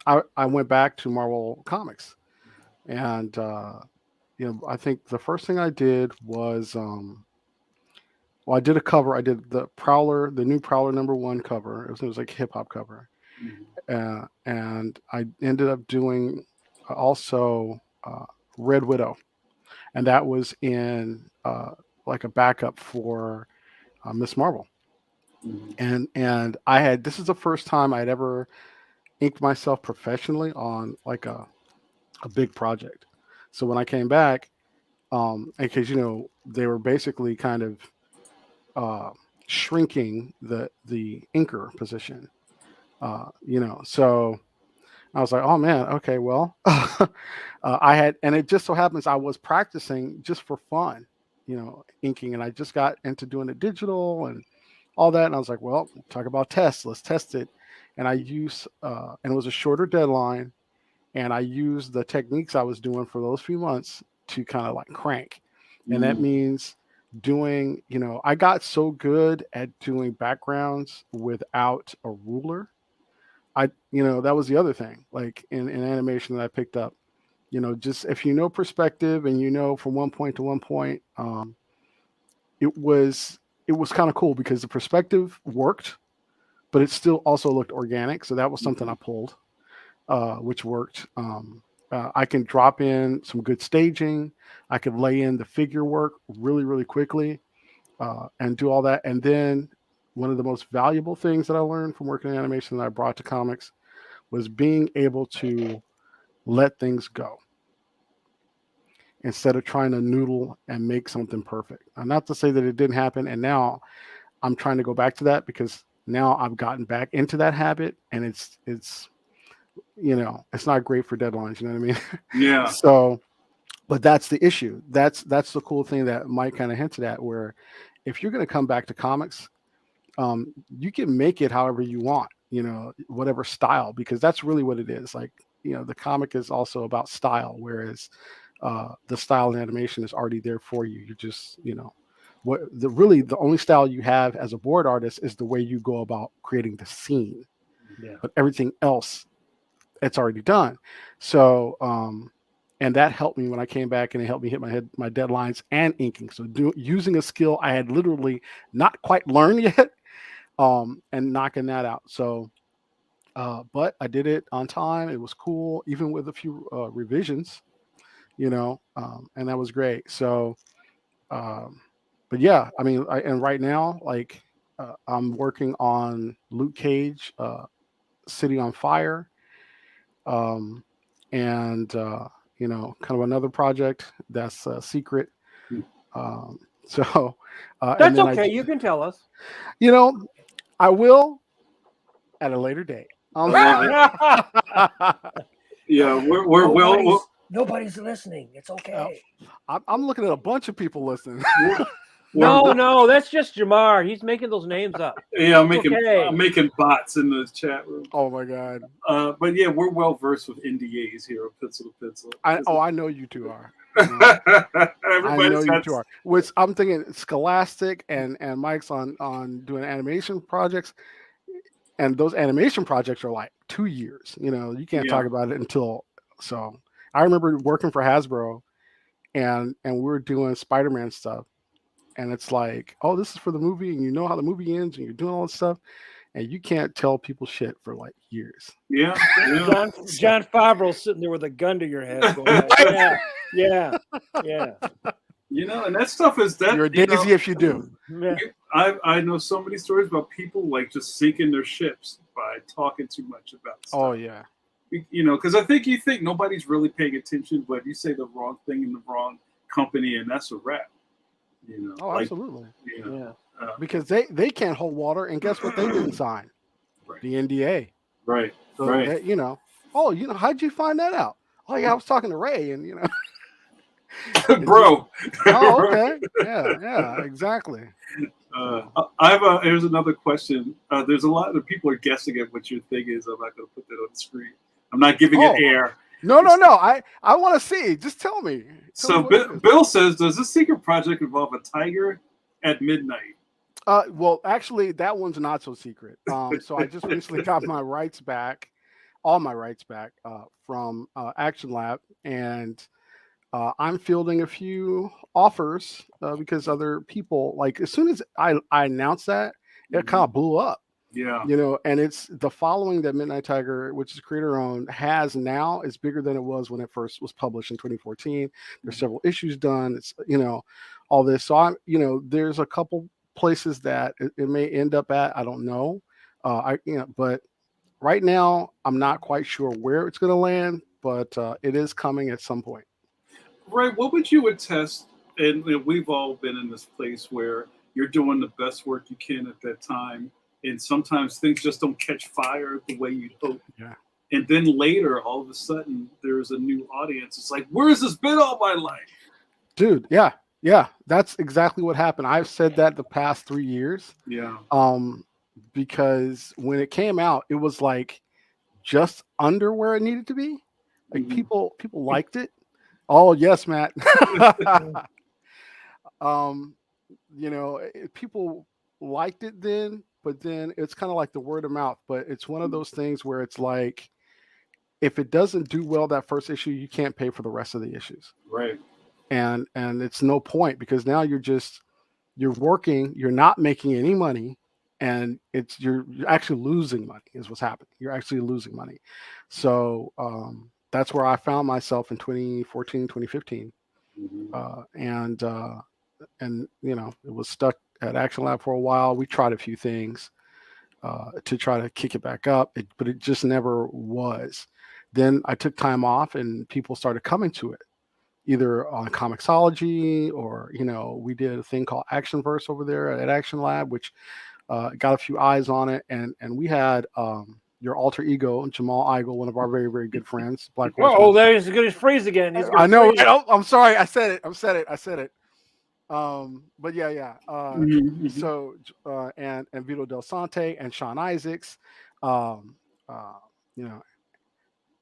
I went back to Marvel Comics, and I think the first thing I did was I did a cover. I did the new Prowler #1 cover. It was like a hip hop cover, and I ended up doing also Red Widow, and that was in like a backup for Miss Marvel. And I had, this is the first time I'd ever inked myself professionally on like a big project. So when I came back, because they were basically kind of shrinking the inker position, so I was like, oh man, okay, well, and it just so happens I was practicing just for fun, inking, and I just got into doing it digital and all that. And I was like, well, talk about tests. Let's test it. And I used, and it was a shorter deadline. And I used the techniques I was doing for those few months to kind of like crank. And that means doing, I got so good at doing backgrounds without a ruler. That was the other thing, like in animation that I picked up, just if perspective and from one point to one point, it was kind of cool because the perspective worked, but it still also looked organic. So that was something I pulled, which worked. I can drop in some good staging. I could lay in the figure work really, really quickly and do all that. And then one of the most valuable things that I learned from working in animation that I brought to comics was being able to let things go instead of trying to noodle and make something perfect. Not to say that it didn't happen. And now I'm trying to go back to that because now I've gotten back into that habit, and it's it's not great for deadlines. You know what I mean? Yeah. So, but that's the issue. That's the cool thing that Mike kind of hinted at, where if you're going to come back to comics, you can make it however you want, whatever style, because that's really what it is. Like, the comic is also about style, whereas the style and animation is already there for you. You just, the only style you have as a board artist is the way you go about creating the scene. Yeah. But everything else, it's already done. So, and that helped me when I came back, and it helped me hit my deadlines and inking. So using a skill I had literally not quite learned yet, and knocking that out. So, but I did it on time. It was cool, even with a few revisions, and that was great. So, but yeah, I mean, and right now, like, I'm working on Luke Cage, City on Fire, and kind of another project that's secret. So That's okay. You can tell us. I will at a later date. Yeah, we're nobody's listening. It's okay. I'm looking at a bunch of people listening. No, that's just Jamar. He's making those names up. Yeah, I'm making bots in the chat room. Oh my god! But yeah, we're well versed with NDAs here, pencil to pencil. I know you two are. I know you two are. Which I'm thinking Scholastic and Mike's on doing animation projects, and those animation projects are like 2 years. You can't talk about it until. So I remember working for Hasbro, and we were doing Spider-Man stuff. And it's like, oh, this is for the movie, and you know how the movie ends, and you're doing all this stuff, and you can't tell people shit for like years. Yeah. John Favreau's sitting there with a gun to your head. Going, yeah. And that stuff is that. You're a daisy if you do. Yeah. I know so many stories about people like just sinking their ships by talking too much about stuff. Oh yeah. Because I think you think nobody's really paying attention, but you say the wrong thing in the wrong company, and that's a wrap. Absolutely. Yeah. Because they can't hold water, and guess what? They didn't sign the NDA. Right. So that, how'd you find that out? Oh yeah, I was talking to Ray, and bro. Oh okay. Yeah, exactly. Here's another question. There's a lot of people are guessing at what your thing is. I'm not going to put that on the screen. I'm not giving it air. No. I want to see. Just tell me. Bill says, does this secret project involve a tiger at midnight? Well, actually, that one's not so secret. So I just recently got all my rights back from Action Lab, and I'm fielding a few offers because other people, like, as soon as I announced that, it kind of blew up. Yeah. And it's the following that Midnight Tiger, which is creator owned, has now is bigger than it was when it first was published in 2014. There's several issues done. It's, all this. So there's a couple places that it may end up at. I don't know. But right now I'm not quite sure where it's going to land, but it is coming at some point. Right. What would you attest? And we've all been in this place where you're doing the best work you can at that time. And sometimes things just don't catch fire the way you'd hope. Yeah. And then later, all of a sudden, there's a new audience. It's like, where has this been all my life? Dude, yeah. That's exactly what happened. I've said that the past 3 years. Yeah. Because when it came out, it was like just under where it needed to be. Like people liked it. Oh, yes, Matt. People liked it then. But then it's kind of like the word of mouth. But it's one of those things where it's like, if it doesn't do well that first issue, you can't pay for the rest of the issues. Right. And it's no point, because now you're working, you're not making any money, and you're actually losing money is what's happening. You're actually losing money. So that's where I found myself in 2014, 2015. And it was stuck at Action Lab for a while. We tried a few things to try to kick it back up, but it just never was. Then I took time off and people started coming to it, either on Comixology or, we did a thing called Actionverse over there at Action Lab, which got a few eyes on it. And we had your alter ego, Jamal Igle, one of our very, very good friends. Black Horseman. Oh, there's a good freeze again. He's I know. freeze. Oh, I'm sorry. I said it. But yeah. So and Vito Del Sante and Sean Isaacs,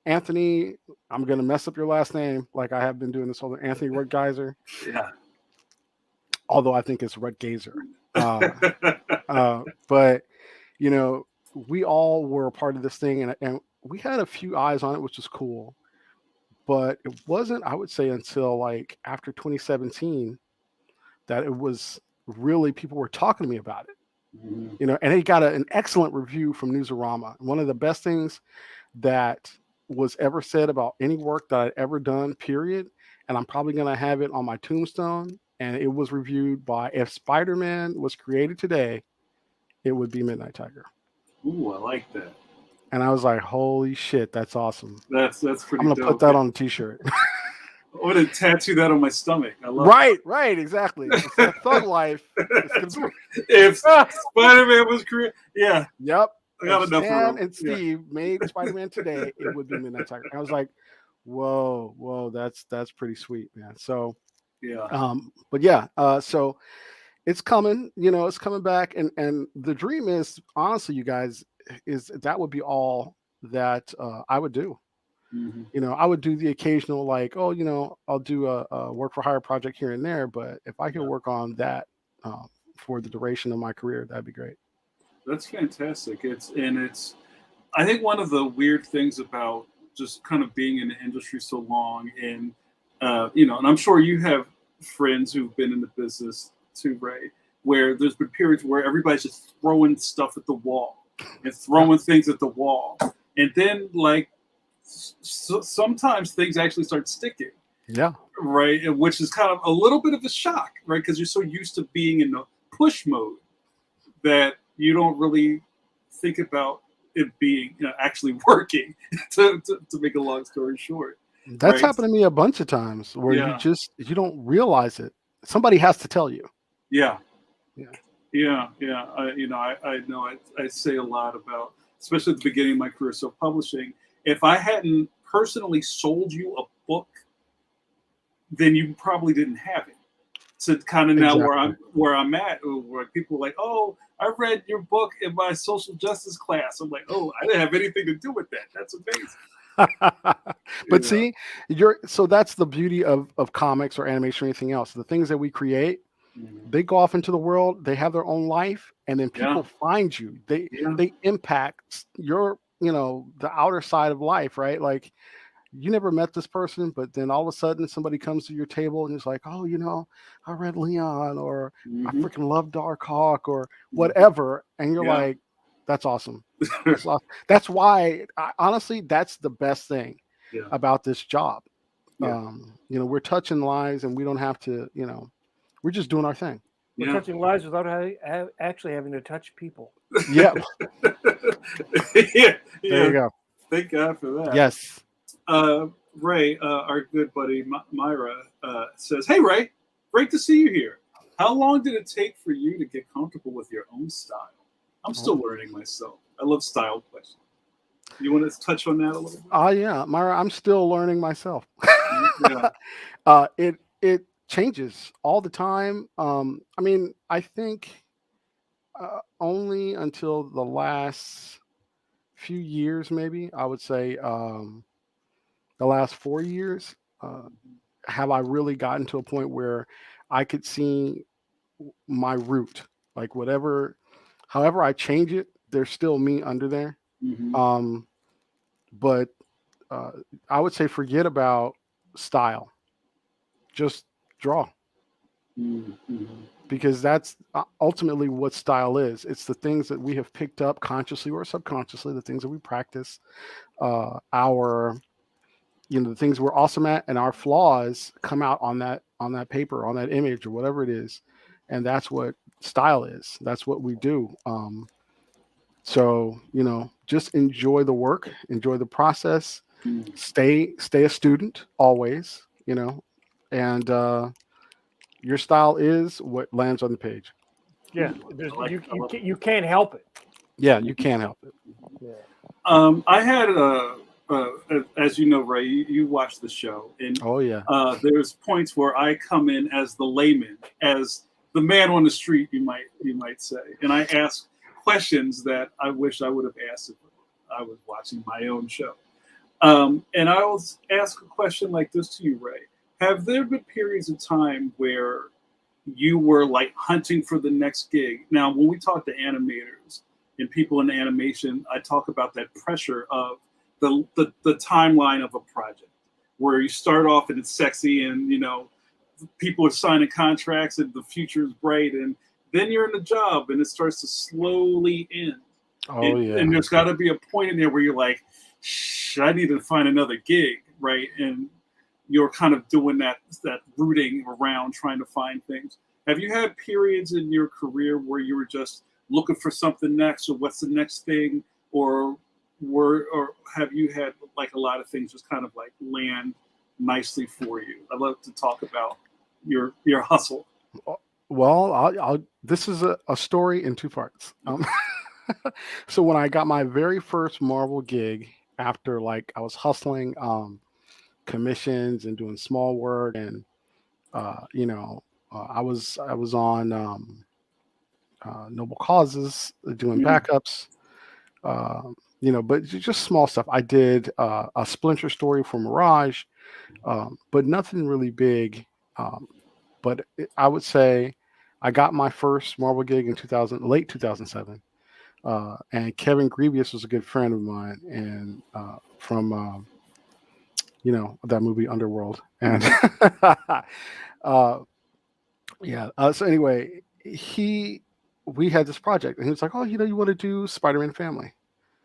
Anthony. I'm gonna mess up your last name like I have been doing this whole Anthony Rudgeiser. Yeah. Although I think it's Rudgazer. But we all were a part of this thing, and we had a few eyes on it, which was cool. But it wasn't, I would say, until like after 2017 that it was really people were talking to me about it. And it got an excellent review from Newsarama. One of the best things that was ever said about any work that I'd ever done, period. And I'm probably going to have it on my tombstone. And it was reviewed by, if Spider-Man was created today, it would be Midnight Tiger. Ooh, I like that. And I was like, holy shit, that's awesome. That's pretty I'm going to put that on a t-shirt. I want to tattoo that on my stomach. I love right, exactly. It's that thug life. If Spider-Man was created, yeah. Yep. I got enough Stan and Steve made Spider-Man today, it would be Midnight Tiger. I was like, whoa, that's pretty sweet, man. So yeah. But yeah, so it's coming, it's coming back. And the dream is, honestly, you guys, is that would be all that I would do. I would do the occasional, like, I'll do a work for hire project here and there. But if I could work on that for the duration of my career, that'd be great. That's fantastic. I think one of the weird things about just kind of being in the industry so long, and and I'm sure you have friends who've been in the business too, Ray, where there's been periods where everybody's just throwing stuff at the wall and throwing things at the wall, and then like sometimes things actually start sticking. Yeah. Right, which is kind of a little bit of a shock, right? Because you're so used to being in the push mode that you don't really think about it being actually working. to make a long story short, that's happened to me a bunch of times where you don't realize it. Somebody has to tell you. Yeah. I know I say a lot about, especially at the beginning of my career, so publishing. If I hadn't personally sold you a book, then you probably didn't have it. So kind of now where I'm at, where people are like, oh, I read your book in my social justice class. I'm like, oh, I didn't have anything to do with that. That's amazing. But see, so that's the beauty of comics or animation or anything else. The things that we create, they go off into the world, they have their own life, and then people find you. They impact your, the outer side of life, right? Like, you never met this person, but then all of a sudden somebody comes to your table and is like, oh, I read Leon, or I freaking love DARKHAWK, or whatever. And you're like, that's awesome. That's why, honestly, that's the best thing about this job. We're touching lives and we don't have to, we're just doing our thing. We're touching lives without actually having to touch people. Yeah. There you go. Thank God for that. Yes. Ray, our good buddy Myra, says, hey, Ray, great to see you here. How long did it take for you to get comfortable with your own style? I'm still learning myself. I love style questions. You want to touch on that a little bit? Yeah, Myra, I'm still learning myself. It changes all the time. I think only until the last few years, maybe, I would say, the last 4 years, have I really gotten to a point where I could see my root, like however I change it, there's still me under there. But I would say forget about style, just draw. Because that's ultimately what style is. It's the things that we have picked up consciously or subconsciously, the things that we practice, our the things we're awesome at and our flaws come out on that paper, on that image, or whatever it is. And that's what style is. That's what we do. So, just enjoy the work, enjoy the process, stay a student always, and your style is what lands on the page. Yeah, you can't help it. Yeah, you can't help it. Yeah. I had as you know, Ray, you watch the show, and Oh yeah. There's points where I come in as the layman, as the man on the street, you might say, and I ask questions that I wish I would have asked if I was watching my own show. And I will ask a question like this to you, Ray. Have there been periods of time where you were like hunting for the next gig? Now, when we talk to animators and people in animation, I talk about that pressure of the timeline of a project, where you start off and it's sexy and people are signing contracts and the future is bright, and then you're in the job and it starts to slowly end. Oh yeah. And there's got to be a point in there where you're like, I need to find another gig, right? And you're kind of doing that rooting around trying to find things. Have you had periods in your career where you were just looking for something next, or what's the next thing, or have you had like a lot of things just kind of like land nicely for you? I'd love to talk about your hustle. Well, this is a story in two parts. So when I got my very first Marvel gig, after like I was hustling commissions and doing small work, and I was on noble causes, doing backups, but just small stuff. I did a Splinter story for Mirage, but nothing really big. But I would say I got my first Marvel gig in late 2007. And Kevin Grievous was a good friend of mine, and from that movie Underworld, and so anyway, we had this project, and he was like, "Oh, you want to do Spider-Man Family?"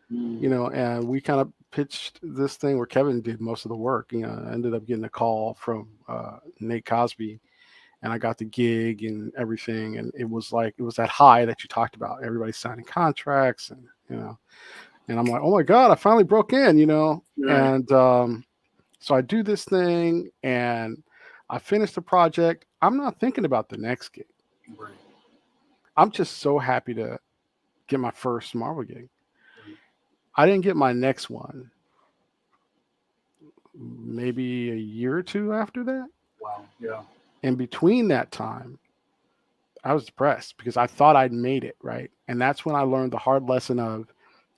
And we kind of pitched this thing where Kevin did most of the work. I ended up getting a call from Nate Cosby, and I got the gig and everything. And it was that high that you talked about. Everybody signing contracts, and and I'm like, oh my God, I finally broke in, Right. And so I do this thing and I finish the project. I'm not thinking about the next gig. Right. I'm just so happy to get my first Marvel gig. I didn't get my next one maybe a year or two after that. Wow. Yeah. In between that time, I was depressed because I thought I'd made it, right? And that's when I learned the hard lesson of,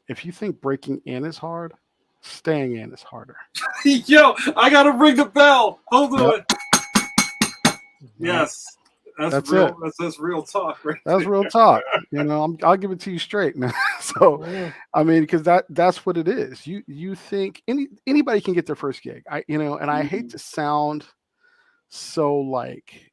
if you think breaking in is hard, staying in is harder. Yo, I gotta ring the bell. Hold on. Yep. Yes. That's real. it. That's real talk, right? That's real talk. I'll give it to you straight now. So, I mean, because that's what it is. You think anybody can get their first gig. And I hate to sound so like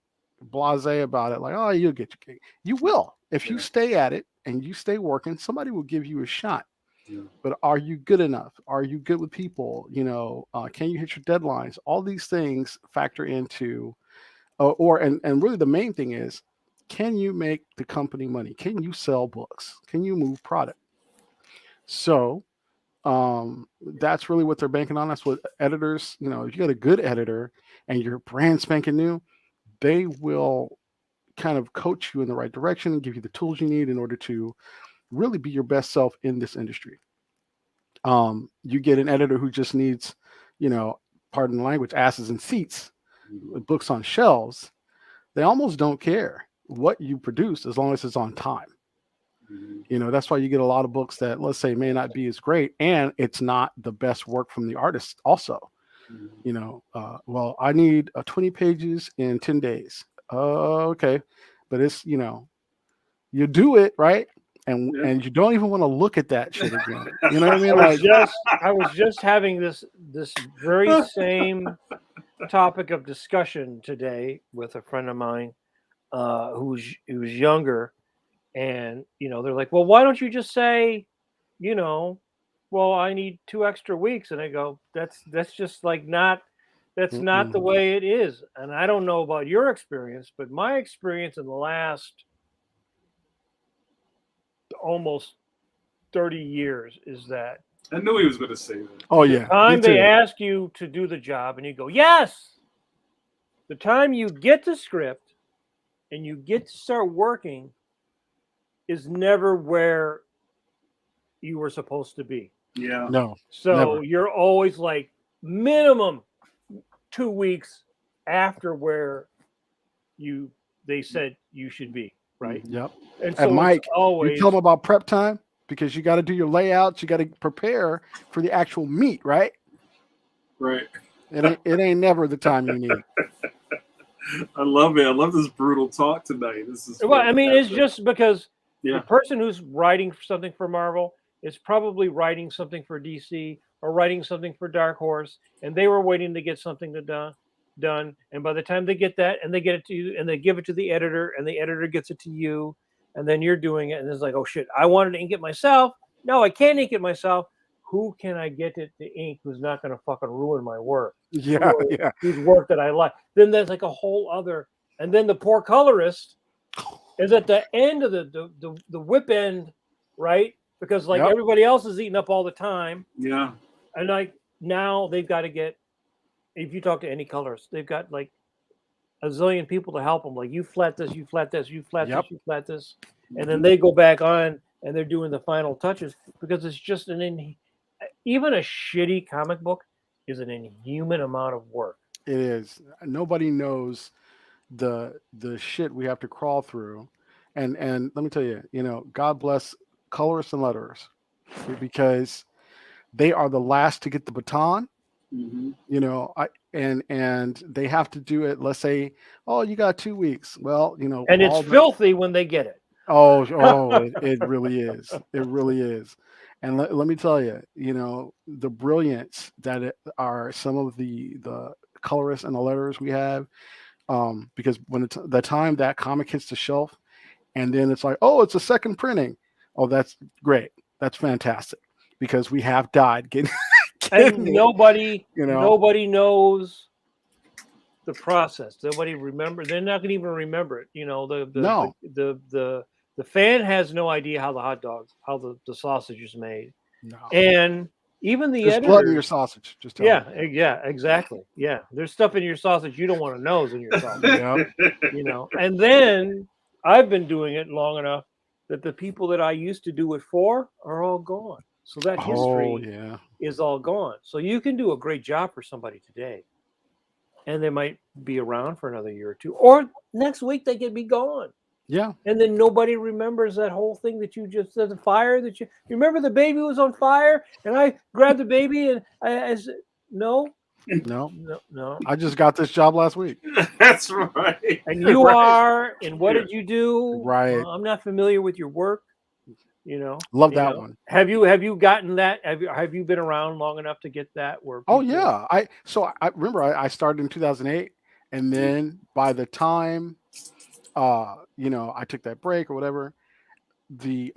blasé about it, like, oh, you'll get your gig. You will. If you stay at it and you stay working, somebody will give you a shot. Yeah. But are you good enough? Are you good with people? Can you hit your deadlines? All these things factor into, and really the main thing is, can you make the company money? Can you sell books? Can you move product? So that's really what they're banking on. That's what editors, if you got a good editor and you're brand spanking new, they will kind of coach you in the right direction and give you the tools you need in order to really be your best self in this industry. You get an editor who just needs, pardon the language, asses and seats, books on shelves. They almost don't care what you produce as long as it's on time. That's why you get a lot of books that, let's say, may not be as great, and it's not the best work from the artist also. Well, I need 20 pages in 10 days. Okay. But it's, you do it, right? And you don't even want to look at that shit again. You know what I mean? I was just having this very same topic of discussion today with a friend of mine who's younger, and they're like, well, why don't you just say, well, I need 2 extra weeks. And I go, that's just like not, that's not the way it is. And I don't know about your experience, but my experience in the last almost 30 years is that I knew he was going to say that. Oh yeah. time they ask you to do the job and you go, yes. The time you get the script and you get to start working is never where you were supposed to be. Yeah. No. So never. you're always like minimum 2 weeks after where they said you should be, right? Yep. And so And Mike, always you tell them about prep time because you got to do your layouts. You got to prepare for the actual meat, right? Right. It ain't never the time you need. I love it. I love this brutal talk tonight. This is well, I mean, it's just because Yeah. the person who's writing something for Marvel is probably writing something for DC or writing something for Dark Horse, and they were waiting to get something done. And by the time they get that, and they get it to you, and they give it to the editor, and the editor gets it to you, and then you're doing it, and it's like, oh shit, I wanted to ink it myself. No, I can't ink it myself. Who can I get it to ink who's not going to fucking ruin my work? Yeah, yeah. Whose work that I like? Then there's like a whole other, and then the poor colorist is at the end of the whip end, right? Because like everybody else is eating up all the time. Yeah. And like now they've got to get, if you talk to any colorist, they've got like a zillion people to help them. Like you flat this, you flat this, you flat this, you flat this. And then they go back on and they're doing the final touches because it's just even a shitty comic book is an inhuman amount of work. It is. Nobody knows the shit we have to crawl through. And let me tell you, God bless colorists and letterers because they are the last to get the baton. And they have to do it. Let's say, oh, you got 2 weeks. Well, and it's filthy when they get it. Oh, it really is. It really is. And let me tell you, the brilliance that are some of the colorists and the letterers we have, because when the time that comic hits the shelf, and then it's like, oh, it's a second printing. Oh, that's great. That's fantastic because we have died getting. And nobody knows the process. Nobody remember. They're not going to even remember it. The fan has no idea how the hot dogs, how the sausage is made. No. And even the there's editor, blood in your sausage. Just tell me. Yeah, exactly. Yeah, there's stuff in your sausage you don't want to know is in your sausage. And then I've been doing it long enough that the people that I used to do it for are all gone. So that history is all gone. So you can do a great job for somebody today, and they might be around for another year or two, or next week they can be gone. Yeah. And then nobody remembers that whole thing that you just said, the fire that you remember the baby was on fire and I grabbed the baby and I said, no. I just got this job last week. That's right. And you are, and what did you do? Right. I'm not familiar with your work. Love that one. Have you gotten that? Have you been around long enough to get that work? Oh yeah. I remember I started in 2008, and then by the time I took that break or whatever, the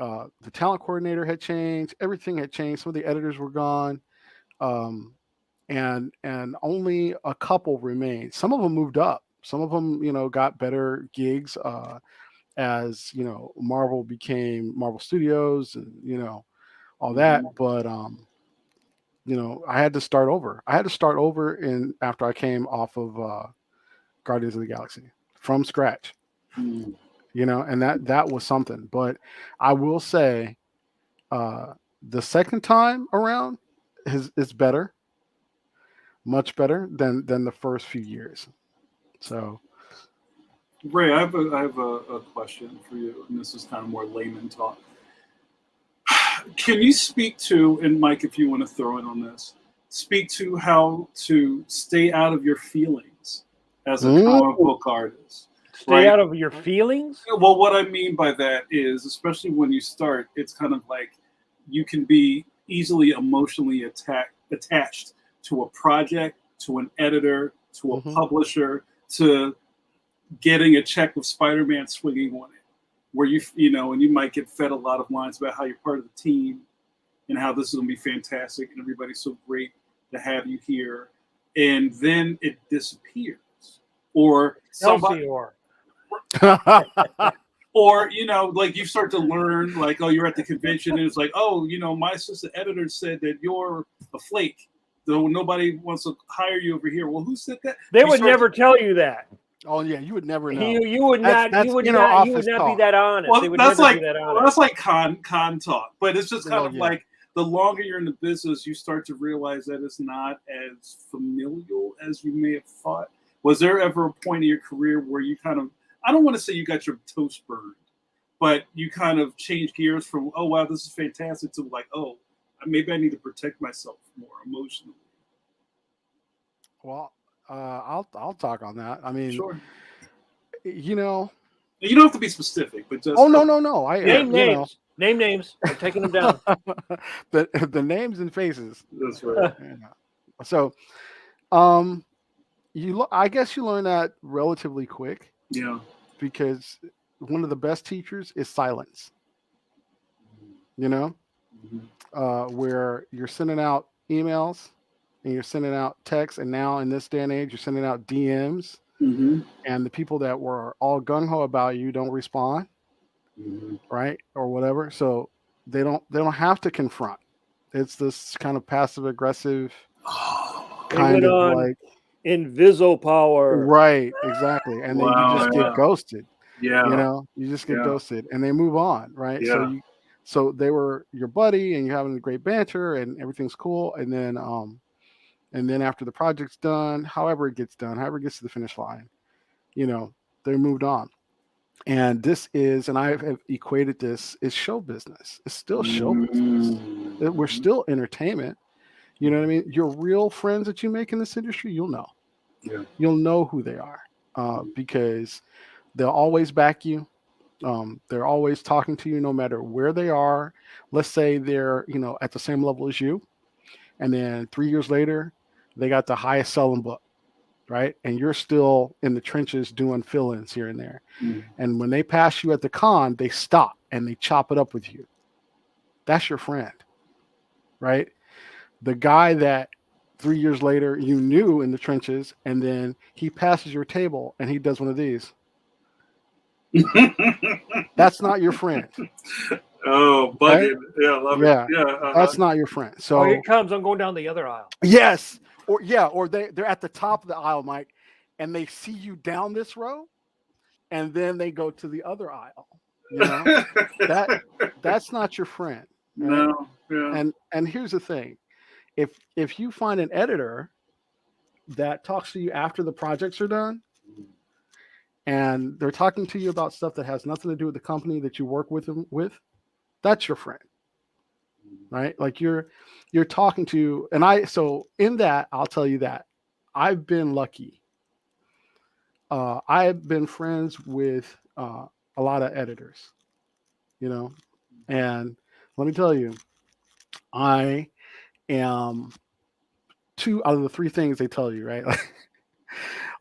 talent coordinator had changed, everything had changed, some of the editors were gone, and only a couple remained. Some of them moved up, some of them got better gigs as Marvel became Marvel Studios and all that. But I had to start over. After I came off of Guardians of the Galaxy from scratch. And that was something. But I will say the second time around is better, much better than the first few years. So Ray, I have a question for you, and this is kind of more layman talk. Can you speak to, and Mike, if you want to throw in on this, speak to how to stay out of your feelings as a comic book artist? Stay out of your feelings? Well, what I mean by that is, especially when you start, it's kind of like you can be easily emotionally attached to a project, to an editor, to a publisher, to getting a check with Spider-Man swinging on it, where and you might get fed a lot of lines about how you're part of the team, and how this is going to be fantastic and everybody's so great to have you here, and then it disappears, or somebody, or like you start to learn, like, oh, you're at the convention and it's like, oh, my assistant editor said that you're a flake, so nobody wants to hire you over here. Well, who said that? They would never tell you that. Oh yeah, you would never know. You would not be that honest. Well, they would that's never like be that honest. that's like con talk, but it's just kind of like the longer you're in the business, you start to realize that it's not as familial as you may have thought. Was there ever a point in your career where you kind of, I don't want to say you got your toast burned, but you kind of changed gears from, oh wow, this is fantastic, to like, oh, maybe I need to protect myself more emotionally? Well, I'll talk on that. I mean, sure. You don't have to be specific, but just no. Name names. Name names. I'm taking them down. the names and faces. That's right. So, I guess you learn that relatively quick. Yeah. Because one of the best teachers is silence. Where you're sending out emails and you're sending out texts, and now in this day and age, you're sending out DMs. Mm-hmm. And the people that were all gung-ho about you don't respond, right, or whatever. So they don't have to confront. It's this kind of passive aggressive kind of like Inviso power, right? Exactly, and then you just get ghosted. Yeah, you just get ghosted, and they move on, right? Yeah. So they were your buddy, and you're having a great banter, and everything's cool, and then after the project's done, however it gets to the finish line, they moved on. And this is, and I have equated this, is show business. It's still show business. We're still entertainment. You know what I mean? Your real friends that you make in this industry, you'll know. Yeah. You'll know who they are because they'll always back you. They're always talking to you no matter where they are. Let's say they're, at the same level as you. And then 3 years later, they got the highest selling book, right? And you're still in the trenches doing fill-ins here and there. And when they pass you at the con, they stop and they chop it up with you. That's your friend, right? The guy that 3 years later you knew in the trenches, and then he passes your table and he does one of these. That's not your friend. Oh, bugging. Right? Yeah, love it. Yeah, that's not your friend. So here it comes. I'm going down the other aisle. Yes. Or they're at the top of the aisle, Mike, and they see you down this row, and then they go to the other aisle. That's not your friend. Right? No. Yeah. And here's the thing. If you find an editor that talks to you after the projects are done, and they're talking to you about stuff that has nothing to do with the company that you work with them with, that's your friend. Right? Like you're talking to, so in that, I'll tell you that I've been lucky. I've been friends with a lot of editors, and let me tell you, I am 2 out of the 3 things they tell you, right?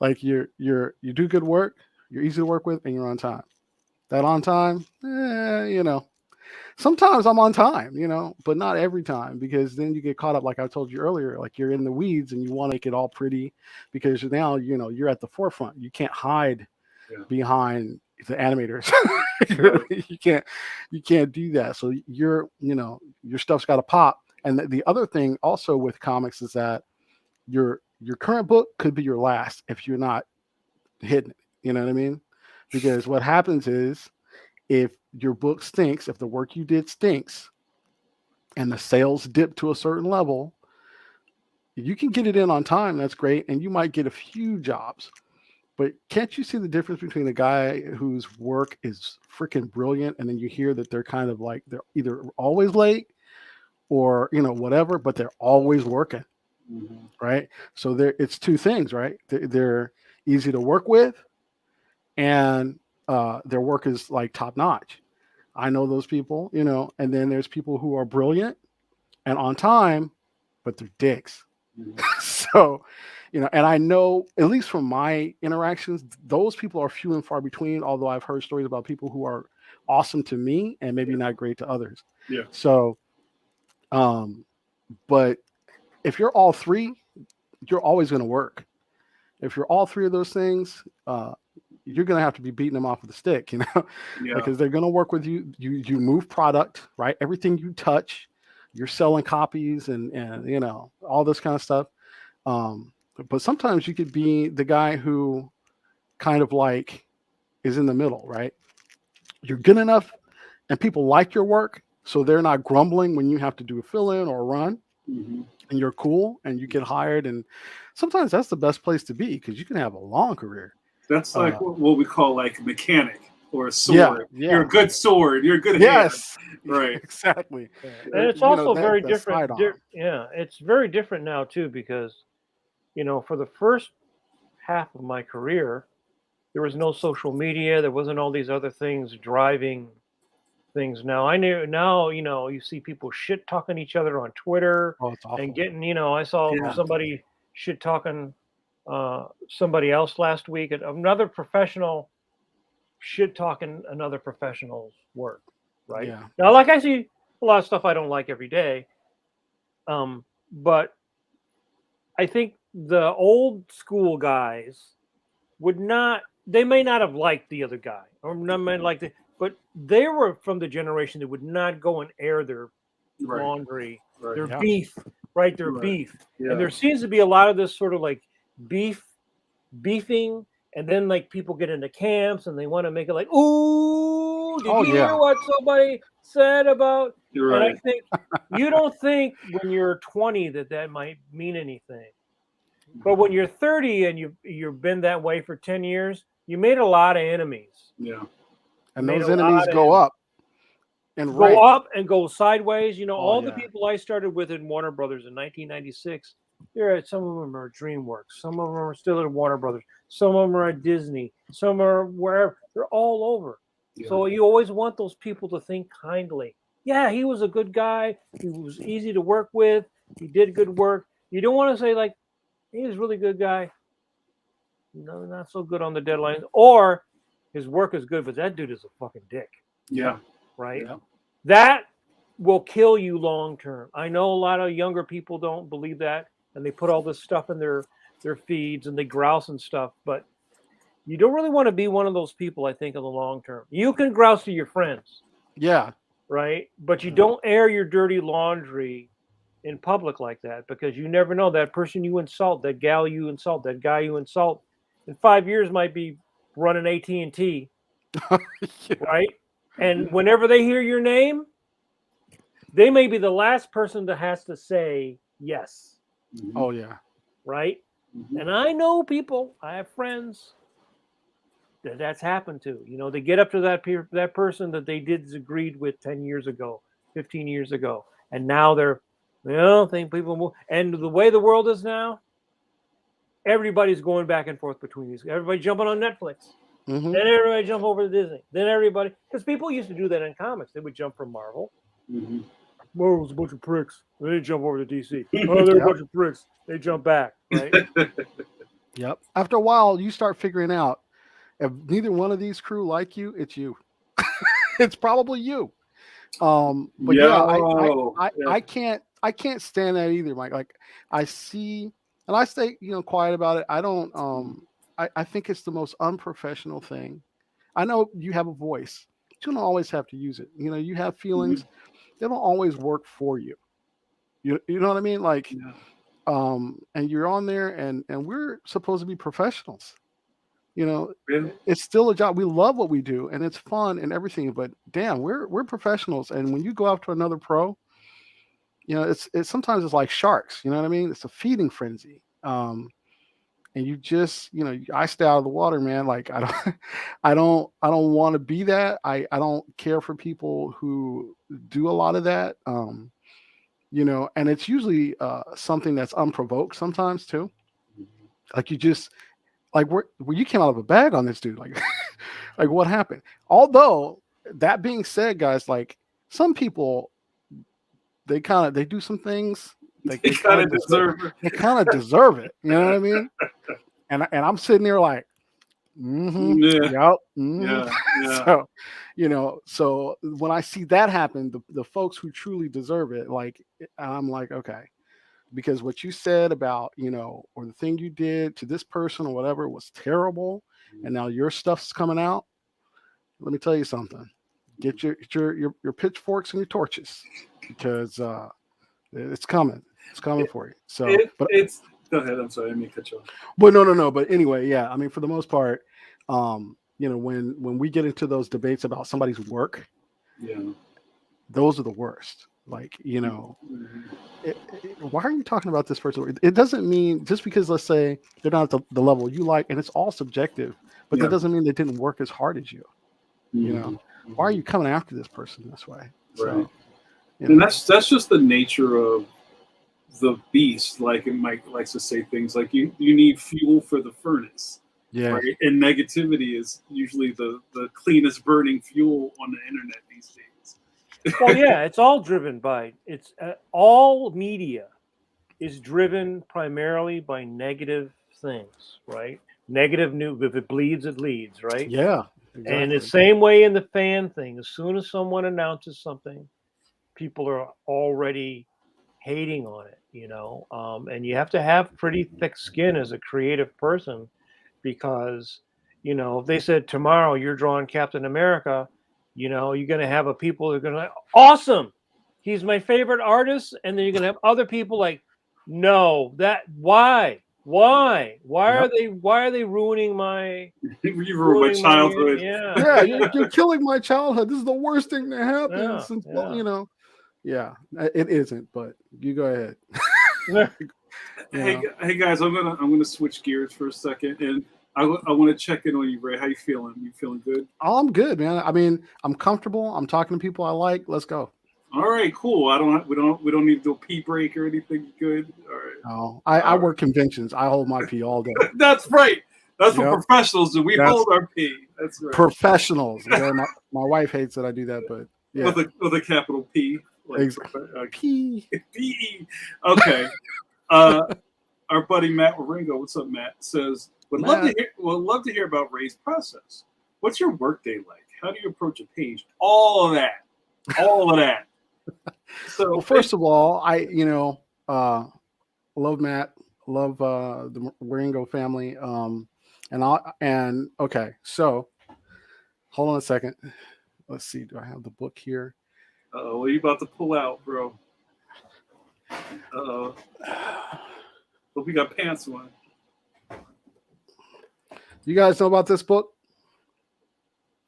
Like you do good work, you're easy to work with, and you're on time. That on time, sometimes I'm on time, but not every time, because then you get caught up, like I told you earlier, like you're in the weeds and you want to make it all pretty because now, you're at the forefront. You can't hide behind the animators. You can't do that. So your stuff's got to pop. And the other thing also with comics is that your current book could be your last if you're not hitting it. You know what I mean? Because what happens is, if your book stinks, if the work you did stinks, and the sales dip to a certain level, you can get it in on time. That's great. And you might get a few jobs. But can't you see the difference between a guy whose work is freaking brilliant, and then you hear that they're kind of like, they're either always late or, whatever, but they're always working. Right? So it's 2 things, right? They're easy to work with, and their work is like top notch. I know those people, and then there's people who are brilliant and on time, but they're dicks. So, and I know, at least from my interactions, those people are few and far between, although I've heard stories about people who are awesome to me and maybe not great to others. Yeah. So But if you're all three, you're always going to work. If you're all three of those things, you're going to have to be beating them off with a stick, because they're going to work with you. You move product, right? Everything you touch, you're selling copies and all this kind of stuff. But sometimes you could be the guy who kind of like is in the middle, right? You're good enough and people like your work, so they're not grumbling when you have to do a fill-in or a run. Mm-hmm. And you're cool and you get hired. And sometimes that's the best place to be, because you can have a long career. That's like what we call like a mechanic or a sword. Yeah. You're a good sword. You're a good Yes. hand. Right. Exactly. And it's also very different. It's very different now too, because, for the first half of my career, there was no social media. There wasn't all these other things driving things. Now you see people shit talking each other on Twitter and getting, I saw somebody shit talking somebody else last week, another professional shit talking another professional's work, right? Yeah. Now, like, I see a lot of stuff I don't like every day, but I think the old school guys they may not have liked the other guy, or may like the, but they were from the generation that would not go and air their laundry, their beef, right? Their beef. Yeah. And there seems to be a lot of this sort of like beefing, and then like people get into camps and they want to make it like, ooh, did you hear what somebody said about? And I think you don't think when you're 20 that might mean anything. But when you're 30 and you've been that way for 10 years, you made a lot of enemies. Yeah. And those enemies go up and go sideways. All the people I started with in Warner Brothers in 1996, some of them are at DreamWorks, some of them are still at Warner Brothers, some of them are at Disney, some are wherever. They're all over. Yeah. So you always want those people to think kindly. Yeah, he was a good guy. He was easy to work with. He did good work. You don't want to say like, he was a really good guy. No, not so good on the deadlines. Or his work is good, but that dude is a fucking dick. Yeah. Right? Yeah. That will kill you long term. I know a lot of younger people don't believe that, and they put all this stuff in their feeds and they grouse and stuff, but you don't really want to be one of those people, I think, in the long term. You can grouse to your friends. Yeah. Right? But you don't air your dirty laundry in public like that, because you never know, that person you insult, that gal you insult, that guy you insult, in 5 years might be running AT&T, right? And whenever they hear your name, they may be the last person that has to say yes. Oh yeah. Right? Mm-hmm. And I know people, I have friends that's happened to. They get up to that person that they disagreed with 10 years ago, 15 years ago, and now they're, think people move. And the way the world is now, everybody's going back and forth between these. Everybody jumping on Netflix. Mm-hmm. Then everybody jump over to Disney. Then everybody, because people used to do that in comics. They would jump from Marvel. Mm-hmm. Marvel's a bunch of pricks. They jump over to DC. Oh, they're a bunch of pricks. They jump back, right? Yep. After a while, you start figuring out if neither one of these crew like you, it's you. It's probably you. But I can't stand that either, Mike. Like, I see, and I stay, quiet about it. I don't, I think it's the most unprofessional thing. I know you have a voice. You don't always have to use it. You have feelings. Mm-hmm. They don't always work for you. You know what I mean? Like, and you're on there, and we're supposed to be professionals. Really? It's still a job. We love what we do, and it's fun and everything. But damn, we're professionals. And when you go out to another pro, it's sometimes it's like sharks. You know what I mean? It's a feeding frenzy. And you just, I stay out of the water, man. Like, I don't want to be that. I don't care for people who do a lot of that. And it's usually something that's unprovoked sometimes too. Like, you just, like, where you came out of a bag on this dude, like, like, what happened? Although, that being said, guys, like, some people, they do some things. They kind of deserve it. They kind of deserve it. You know what I mean? And I'm sitting there like, Mm-hmm. Yeah. Yep. Mm-hmm. So, so when I see that happen, the folks who truly deserve it, like, I'm like, okay, because what you said about, or the thing you did to this person or whatever was terrible, and now your stuff's coming out. Let me tell you something. Get your pitchforks and your torches, because it's coming. It's coming for you. So, It's go ahead. I'm sorry, I didn't cut you off. but no. But anyway, yeah. I mean, for the most part, when we get into those debates about somebody's work, those are the worst. Like, why are you talking about this person? It doesn't mean just because, let's say, they're not at the level you like, and it's all subjective, but that doesn't mean they didn't work as hard as you. Why are you coming after this person this way? Right. And that's just the nature of the beast. Like, and Mike likes to say things like, you need fuel for the furnace. Yeah. Right? And negativity is usually the cleanest burning fuel on the internet these days. Well, yeah, it's all driven by, all media is driven primarily by negative things, right? Negative news. If it bleeds, it leads, right? Yeah. Exactly. And the same way in the fan thing, as soon as someone announces something, people are already hating on it, and you have to have pretty thick skin as a creative person, because, if they said tomorrow you're drawing Captain America, you're going to have people that are going to like, awesome, he's my favorite artist. And then you're going to have other people like, no, why are they ruining my you ruined my childhood? Yeah, you're killing my childhood. This is the worst thing that happened since, yeah, it isn't, but you go ahead. Hey guys, I'm gonna switch gears for a second, and I want to check in on you, Ray. How you feeling? You feeling good? Oh, I'm good, man. I mean, I'm comfortable. I'm talking to people I like. Let's go. All right, cool. We don't need to do a pee break or anything. Good. All right. No, I work conventions. I hold my pee all day. That's right. That's what professionals do. We hold our pee. That's right. Professionals. Yeah, my wife hates that I do that, but yeah. With a capital P. Like P. P. Okay. Our buddy Matt Waringo, what's up, Matt? Says would love to hear about Ray's process. What's your workday like? How do you approach a page? All of that. So, well, first of all, I love Matt, love the Waringo family, and okay, so hold on a second. Let's see. Do I have the book here? What are you about to pull out, bro? Hope you got pants on. You guys know about this book?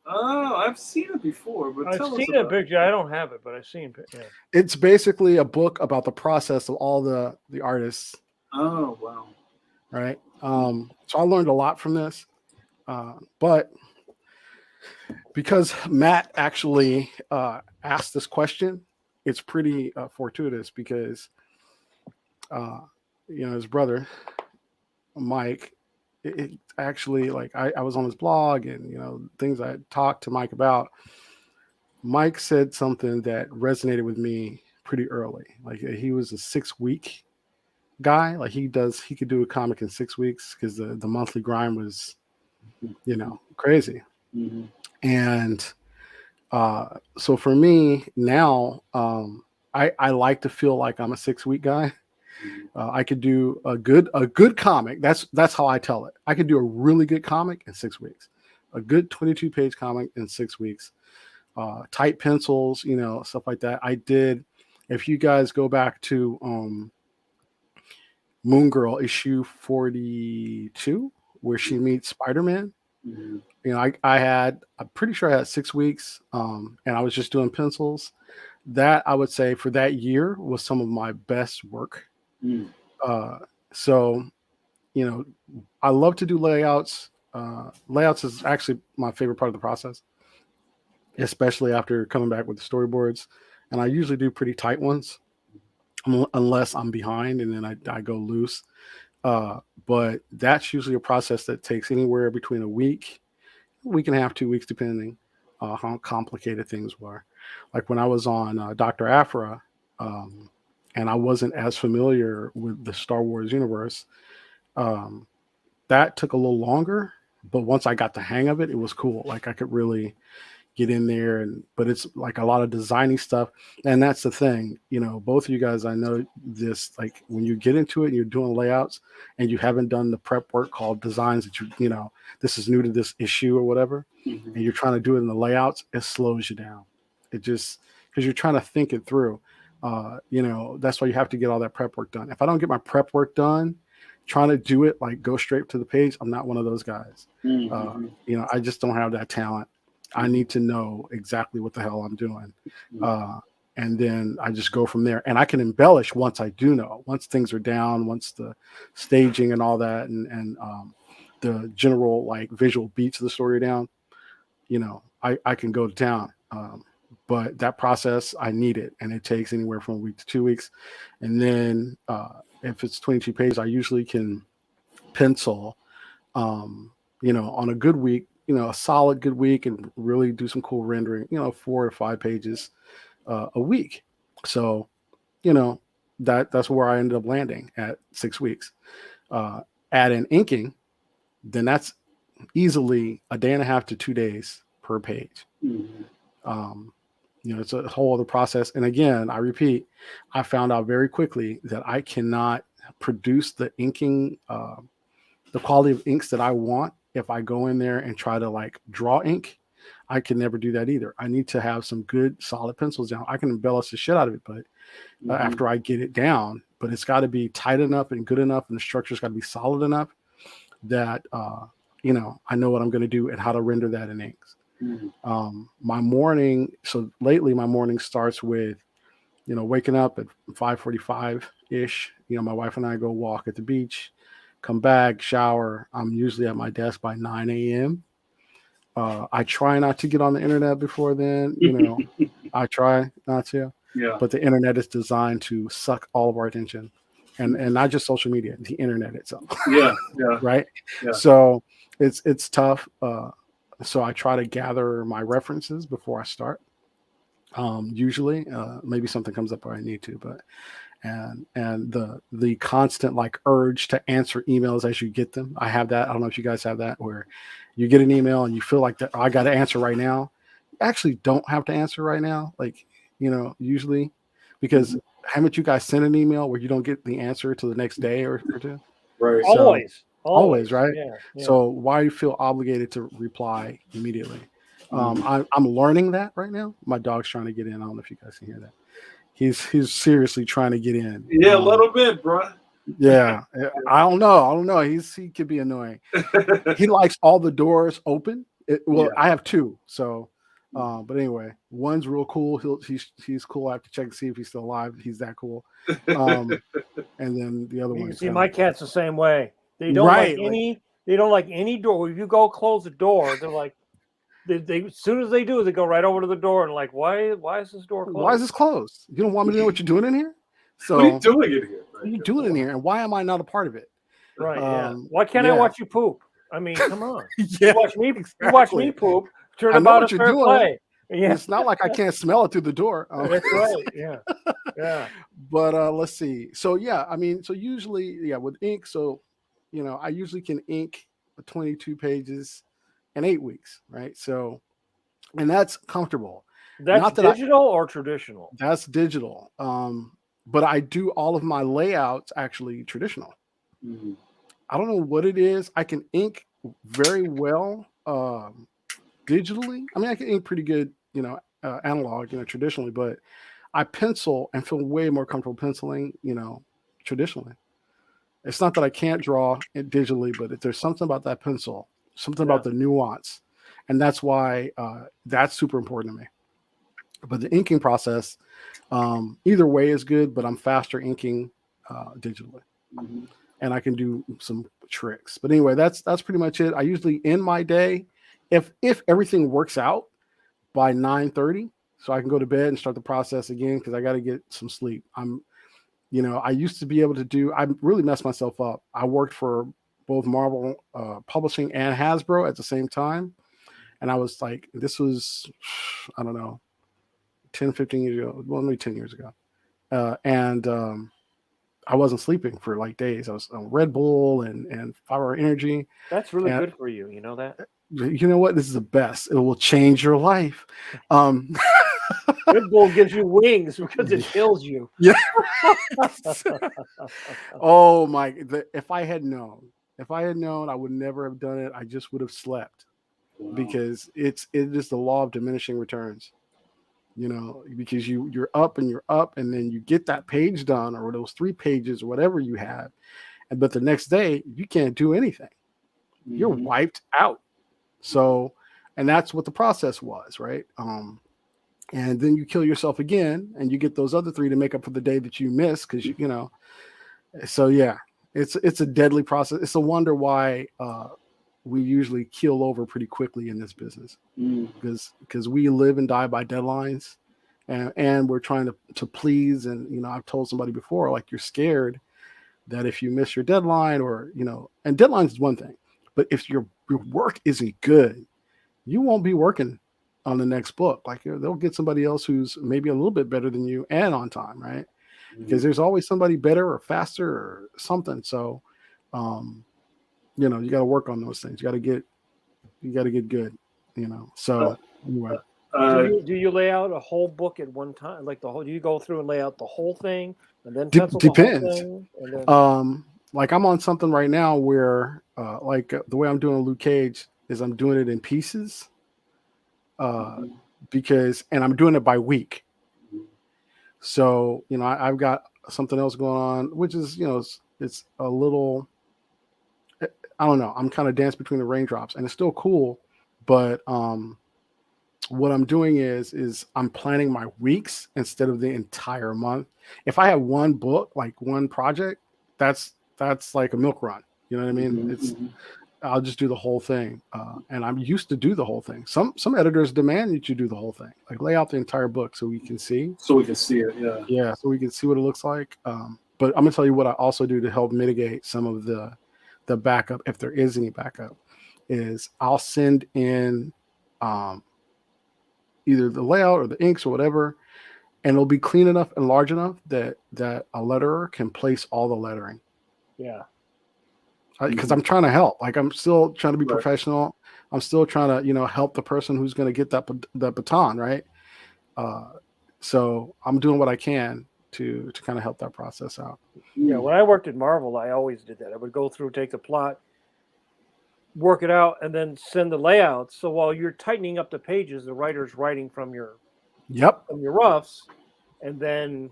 Oh, I've seen it before, but I've seen a picture. I don't have it, but I've seen it. Yeah. It's basically a book about the process of all the artists. Oh, wow. Right. So I learned a lot from this, but because Matt actually asked this question, it's pretty fortuitous because, his brother, Mike, it actually, like, I was on his blog and, things I talked to Mike about. Mike said something that resonated with me pretty early. Like, he was a 6-week guy. Like, he could do a comic in 6 weeks because the monthly grind was, crazy. Mm-hmm. And so for me now, I like to feel like I'm a 6-week guy. I could do a good comic. That's how I tell it. I could do a really good comic in 6 weeks, a good 22-page comic in 6 weeks. Tight pencils, stuff like that. I did. If you guys go back to Moon Girl issue 42, where she meets Spider-Man, I'm pretty sure I had 6 weeks, and I was just doing pencils. That, I would say, for that year was some of my best work. So, I love to do layouts. Layouts is actually my favorite part of the process, especially after coming back with the storyboards. And I usually do pretty tight ones, unless I'm behind, and then I go loose. But that's usually a process that takes anywhere between a week and a half, 2 weeks, depending how complicated things were. Like when I was on Dr. Aphra, and I wasn't as familiar with the Star Wars universe, that took a little longer, But once I got the hang of it, it was cool. Like I could really get in there, but it's like a lot of designing stuff. And that's the thing, both of you guys, I know this, like when you get into it and you're doing layouts and you haven't done the prep work called designs that this is new to this issue or whatever, and you're trying to do it in the layouts, it slows you down. It just, because you're trying to think it through. That's why you have to get all that prep work done. If I don't get my prep work done, trying to do it like go straight to the page, I'm not one of those guys. I just don't have that talent. I need to know exactly what the hell I'm doing. And then I just go from there. And I can embellish once I do know, once things are down, once the staging and all that, and the general like visual beats of the story are down, I can go to town. But that process, I need it. And it takes anywhere from a week to 2 weeks. And then if it's 22 pages, I usually can pencil, on a good week, a solid good week, and really do some cool rendering, 4 to 5 pages a week. So, that's where I ended up landing at 6 weeks. Add in inking, then that's easily a day and a half to 2 days per page. It's a whole other process. And again, I repeat, I found out very quickly that I cannot produce the inking, the quality of inks that I want. If I go in there and try to like draw ink, I can never do that either. I need to have some good solid pencils down. I can embellish the shit out of it, but after I get it down, but it's got to be tight enough and good enough, and the structure's got to be solid enough that I know what I'm going to do and how to render that in inks. My morning, so lately my morning starts with waking up at 5:45 ish. My wife and I go walk at the beach, come back, shower. I'm usually at my desk by 9 a.m. I try not to get on the internet before then. I try not to. Yeah. But the internet is designed to suck all of our attention, and not just social media, the internet itself. Yeah. Right. Yeah. So it's tough. So I try to gather my references before I start. Usually, maybe something comes up where I need to, but and the constant like urge to answer emails as you get them. I have that. I don't know if you guys have that, where you get an email and you feel like that I got to answer right now. You actually don't have to answer right now. Like, usually, because haven't you guys sent an email where you don't get the answer till the next day or two? Right. So, always, right? Yeah. So why do you feel obligated to reply immediately? I'm learning that right now. My dog's trying to get in. I don't know if you guys can hear that. He's seriously trying to get in. Yeah, a little bit, bro. Yeah, I don't know. He could be annoying. He likes all the doors open. I have 2, so. But anyway, one's real cool. He's cool. I have to check to see if he's still alive. He's that cool. And then the other one. See, my cat's the same way. They don't They don't like any door. If you go close the door, they're like. They as soon as they do, they go right over to the door and like, why is this door closed? Why is this closed? You don't want me to know what you're doing in here? So what are you doing in here? What are you doing in here? And why am I not a part of it? Right. Why can't I watch you poop? I mean, come on. Yeah, you watch me poop. Turn about a fair play. Yeah. It's not like I can't smell it through the door. That's right. Yeah. But let's see. So usually, with ink. So, I usually can ink 22 pages in 8 weeks, right? So, and that's comfortable. That's digital or traditional? That's digital. But I do all of my layouts actually traditional. I don't know what it is. I can ink very well digitally. I mean, I can ink pretty good, analog, traditionally, but I pencil and feel way more comfortable penciling, traditionally. It's not that I can't draw it digitally, but there's something about that pencil, something about the nuance. And that's why that's super important to me. But the inking process, either way is good, but I'm faster inking digitally. And I can do some tricks. But anyway, that's pretty much it. I usually end my day, if everything works out, by 9:30, so I can go to bed and start the process again, because I got to get some sleep. I used to be able to do, I really messed myself up. I worked for both Marvel Publishing and Hasbro at the same time. And I was like, this was, I don't know, 10, 15 years ago, well, maybe 10 years ago. And I wasn't sleeping for like days. I was on Red Bull and 5-Hour Energy. That's really And good for you. You know that? you know what? This is the best. It will change your life. Red Bull gives you wings because it kills you. Yeah. Oh my! If I had known, I would never have done it. I just would have slept, because it is the law of diminishing returns. You know, because you're up and you're up, and then you get that page done, or those 3 pages or whatever you have, but the next day you can't do anything. You're wiped out. So, and that's what the process was, right? And then you kill yourself again, and you get those other 3 to make up for the day that you missed, because you know. So yeah, it's a deadly process. It's a wonder why we usually keel over pretty quickly in this business, because we live and die by deadlines, and we're trying to please. And you know, I've told somebody before, like, you're scared that if you miss your deadline, or you know, and deadlines is one thing, but if your work isn't good, you won't be working on the next book. Like, they'll get somebody else who's maybe a little bit better than you and on time, right? Because there's always somebody better or faster or something. So, you know, you got to work on those things. You got to get good, you know? So anyway. Do you lay out a whole book at one time? Like do you go through and lay out the whole thing and then pencil the whole thing? And then... like I'm on something right now where, the way I'm doing Luke Cage is I'm doing it in pieces, because, and I'm doing it by week. So, you know, I've got something else going on, which is, you know, it's a little, I don't know. I'm kind of dancing between the raindrops, and it's still cool. But what I'm doing is I'm planning my weeks instead of the entire month. If I have one book, like one project, that's like a milk run. You know what I mean? I'll just do the whole thing, and I'm used to do the whole thing. Some editors demand that you do the whole thing, like lay out the entire book so we can see. So we can see it, yeah. Yeah, so we can see what it looks like. But I'm gonna tell you what I also do to help mitigate some of the backup, if there is any backup, is I'll send in either the layout or the inks or whatever, and it'll be clean enough and large enough that a letterer can place all the lettering. Yeah. Because I'm trying to help. Like, I'm still trying to be professional. I'm still trying to, you know, help the person who's going to get that baton, right? So I'm doing what I can to kind of help that process out. Yeah, when I worked at Marvel, I always did that. I would go through, take the plot, work it out, and then send the layouts. So while you're tightening up the pages, the writer's writing from your roughs. And then,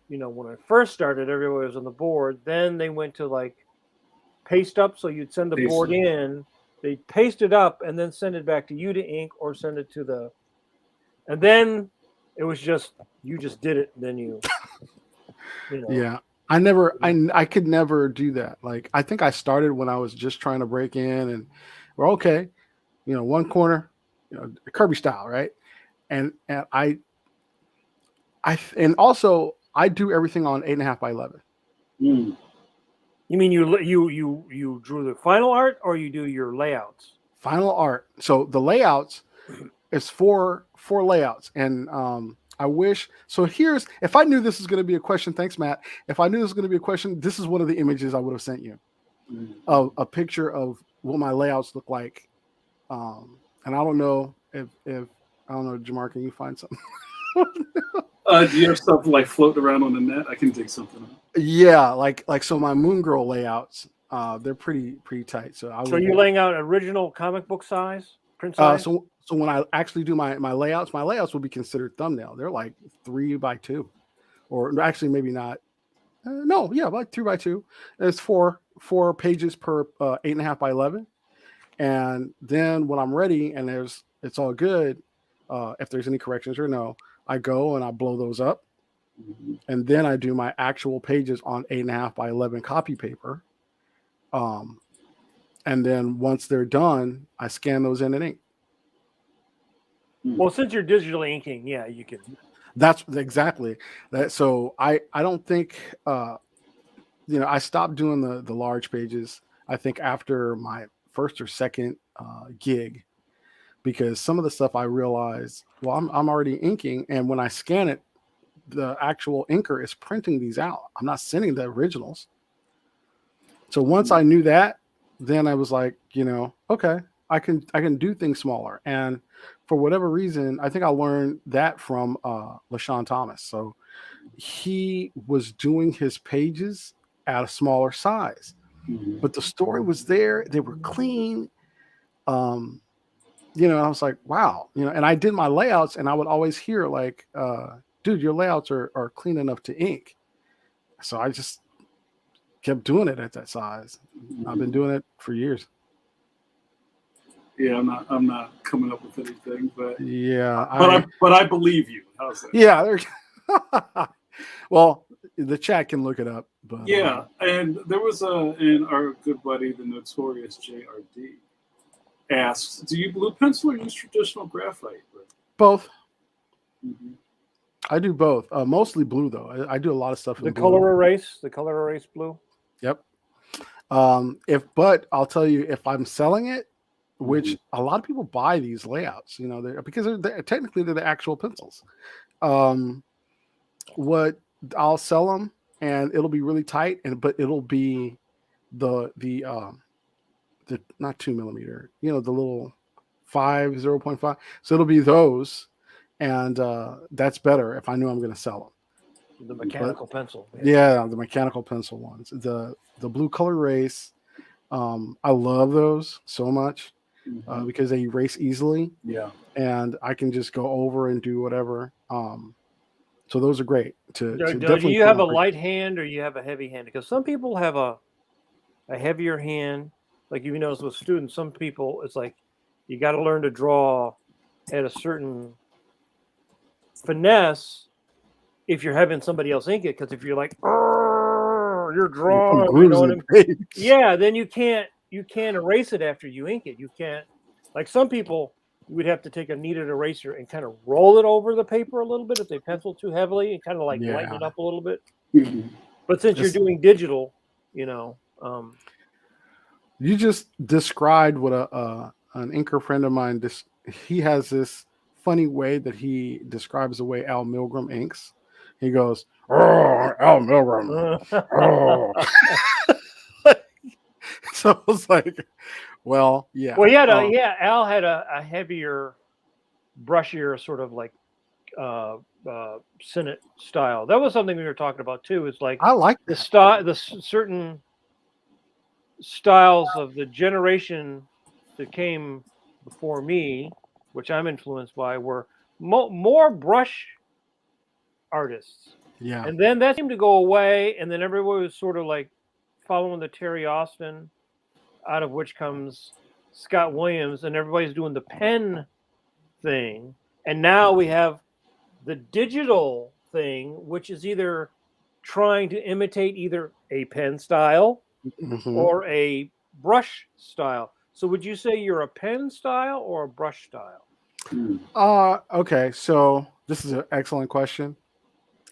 you know, when I first started, everybody was on the board. Then they went to like paste up, so you'd send the board in, they paste it up, and then send it back to you to ink, or send it to the, and then it was just, you just did it, then you know. Yeah, I could never do that. Like, I think I started when I was just trying to break in, and we're okay, you know, one corner, you know, Kirby style, right? And I also I do everything on 8.5 by 11. You mean you drew the final art, or you do your layouts? Final art. So the layouts is four layouts, and I wish. So here's, if I knew this was going to be a question. Thanks, Matt. If I knew this was going to be a question, this is one of the images I would have sent you, of a picture of what my layouts look like. And I don't know if I don't know, Jamar, can you find something? Do you have stuff like floating around on the net? I can dig something up. Yeah, like so my Moon Girl layouts, they're pretty tight. So you're laying out original comic book size, print size? So when I actually do my layouts will be considered thumbnail. They're like 3 by 2, or actually maybe not. Like 3 by 2. It's four pages per 8.5 by 11. And then when I'm ready and it's all good, if there's any corrections or no, I go and I blow those up. And then I do my actual pages on 8.5 by 11 copy paper. And then once they're done, I scan those in ink. Well, since you're digitally inking, yeah, you can. That's exactly that. So I don't think, I stopped doing the large pages, I think after my first or second gig, because some of the stuff I realized, well, I'm already inking, and when I scan it, the actual inker is printing these out. I'm not sending the originals. So once I knew that, then I was like, okay, I can do things smaller. And for whatever reason, I think I learned that from LaShawn Thomas. So he was doing his pages at a smaller size, but the story was there. They were clean. I was like, wow, and I did my layouts, and I would always hear like, dude, your layouts are clean enough to ink. So I just kept doing it at that size. I've been doing it for years. Yeah, I'm not coming up with anything, but yeah, I believe you. How's that? Yeah, well, the chat can look it up. But yeah, and there was and our good buddy, the notorious JRD, asks, do you blue pencil or use traditional graphite? Both. I do both. Mostly blue though. I do a lot of stuff. The color erase blue. Yep. But I'll tell you, if I'm selling it, which a lot of people buy these layouts, because technically they're the actual pencils. What I'll sell them, and it'll be really tight, but it'll be the not 2 millimeter, the little 0.5. So it'll be those, and that's better if I know I'm going to sell them. The mechanical pencil. Yeah, the mechanical pencil ones. The blue color erase. I love those so much because they erase easily. Yeah, and I can just go over and do whatever. So those are great. Do you have a light hand or you have a heavy hand? Because some people have a heavier hand. Like you notice with students, some people it's like you got to learn to draw at a certain finesse if you're having somebody else ink it. Because if you're like, you're drawing, yeah, then you can't erase it after you ink it. You can't, like some people, you would have to take a kneaded eraser and kind of roll it over the paper a little bit if they pencil too heavily and kind of like lighten it up a little bit. But since you're doing digital, you just described what an inker friend of mine. He has this funny way that he describes the way Al Milgram inks. He goes, "Oh, Al Milgram." Oh. So I was like, well, yeah. Well, Al had a heavier, brushier sort of like Senate style. That was something we were talking about too. It's like I like the style, the certain styles of the generation that came before me, which I'm influenced by, were more brush artists. Yeah. And then that seemed to go away, and then everyone was sort of like following the Terry Austin, out of which comes Scott Williams, and everybody's doing the pen thing. And now we have the digital thing, which is either trying to imitate either a pen style or a brush style. So would you say you're a pen style or a brush style? Okay, so this is an excellent question.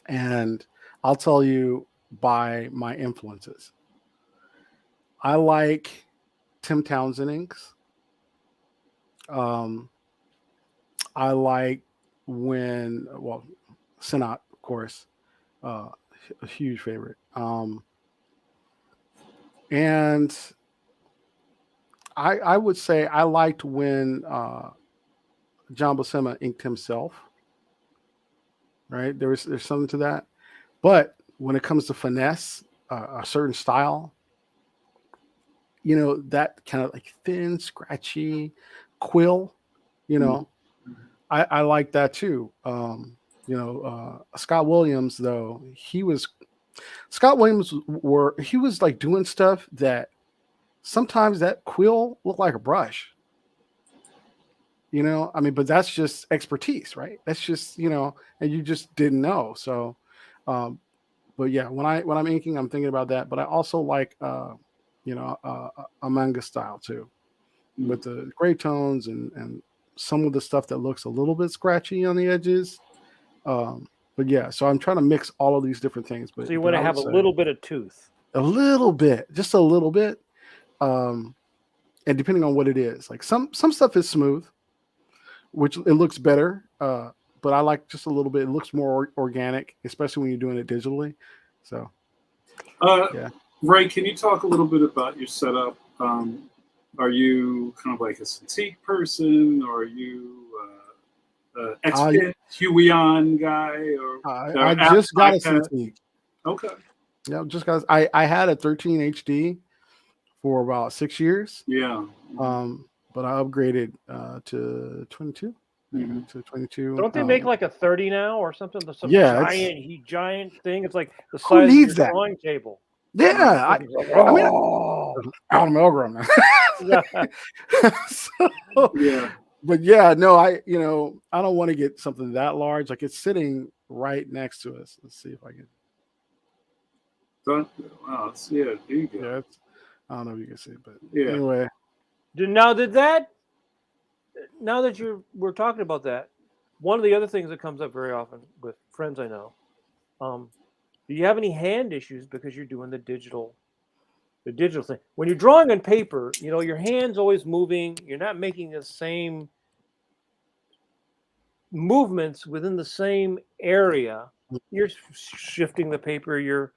And I'll tell you by my influences. I like Tim Townsend inks. I like Sinat, of course, a huge favorite. And I would say I liked when John Buscema inked himself. Right, there's something to that, but when it comes to finesse, a certain style, that kind of like thin, scratchy quill, I like that too. Scott Williams, though, he was like doing stuff that sometimes that quill looked like a brush. But that's just expertise, right? That's just, and you just didn't know. So, but yeah, when I'm inking, I'm thinking about that. But I also like, a manga style too, with the gray tones and some of the stuff that looks a little bit scratchy on the edges. But yeah, so I'm trying to mix all of these different things. But so you want to have a little bit of tooth, a little bit, just a little bit, and depending on what it is, like some stuff is smooth, which it looks better. but I like just a little bit. It looks more organic, especially when you're doing it digitally. So, yeah. Ray, can you talk a little bit about your setup? Are you kind of like a Cintiq person, or are you XPIT, Huion guy? Or I just got a Cintiq. Okay. Yeah, just because I had a 13 HD for about 6 years. Yeah. But I upgraded to 22. Mm-hmm. To 22. Don't they make like a 30 now or something? Some giant thing. It's like the size of your drawing table. Yeah, I mean, Alan Milgram. So, yeah, but yeah, no, I don't want to get something that large. Like it's sitting right next to us. Let's see if I can. Wow, yeah, there you go. Yeah, I don't know if you can see, but yeah. Anyway. Now that we're talking about that, one of the other things that comes up very often with friends I know, do you have any hand issues because you're doing the digital thing? When you're drawing on paper, your hand's always moving. You're not making the same movements within the same area. You're shifting the paper, you're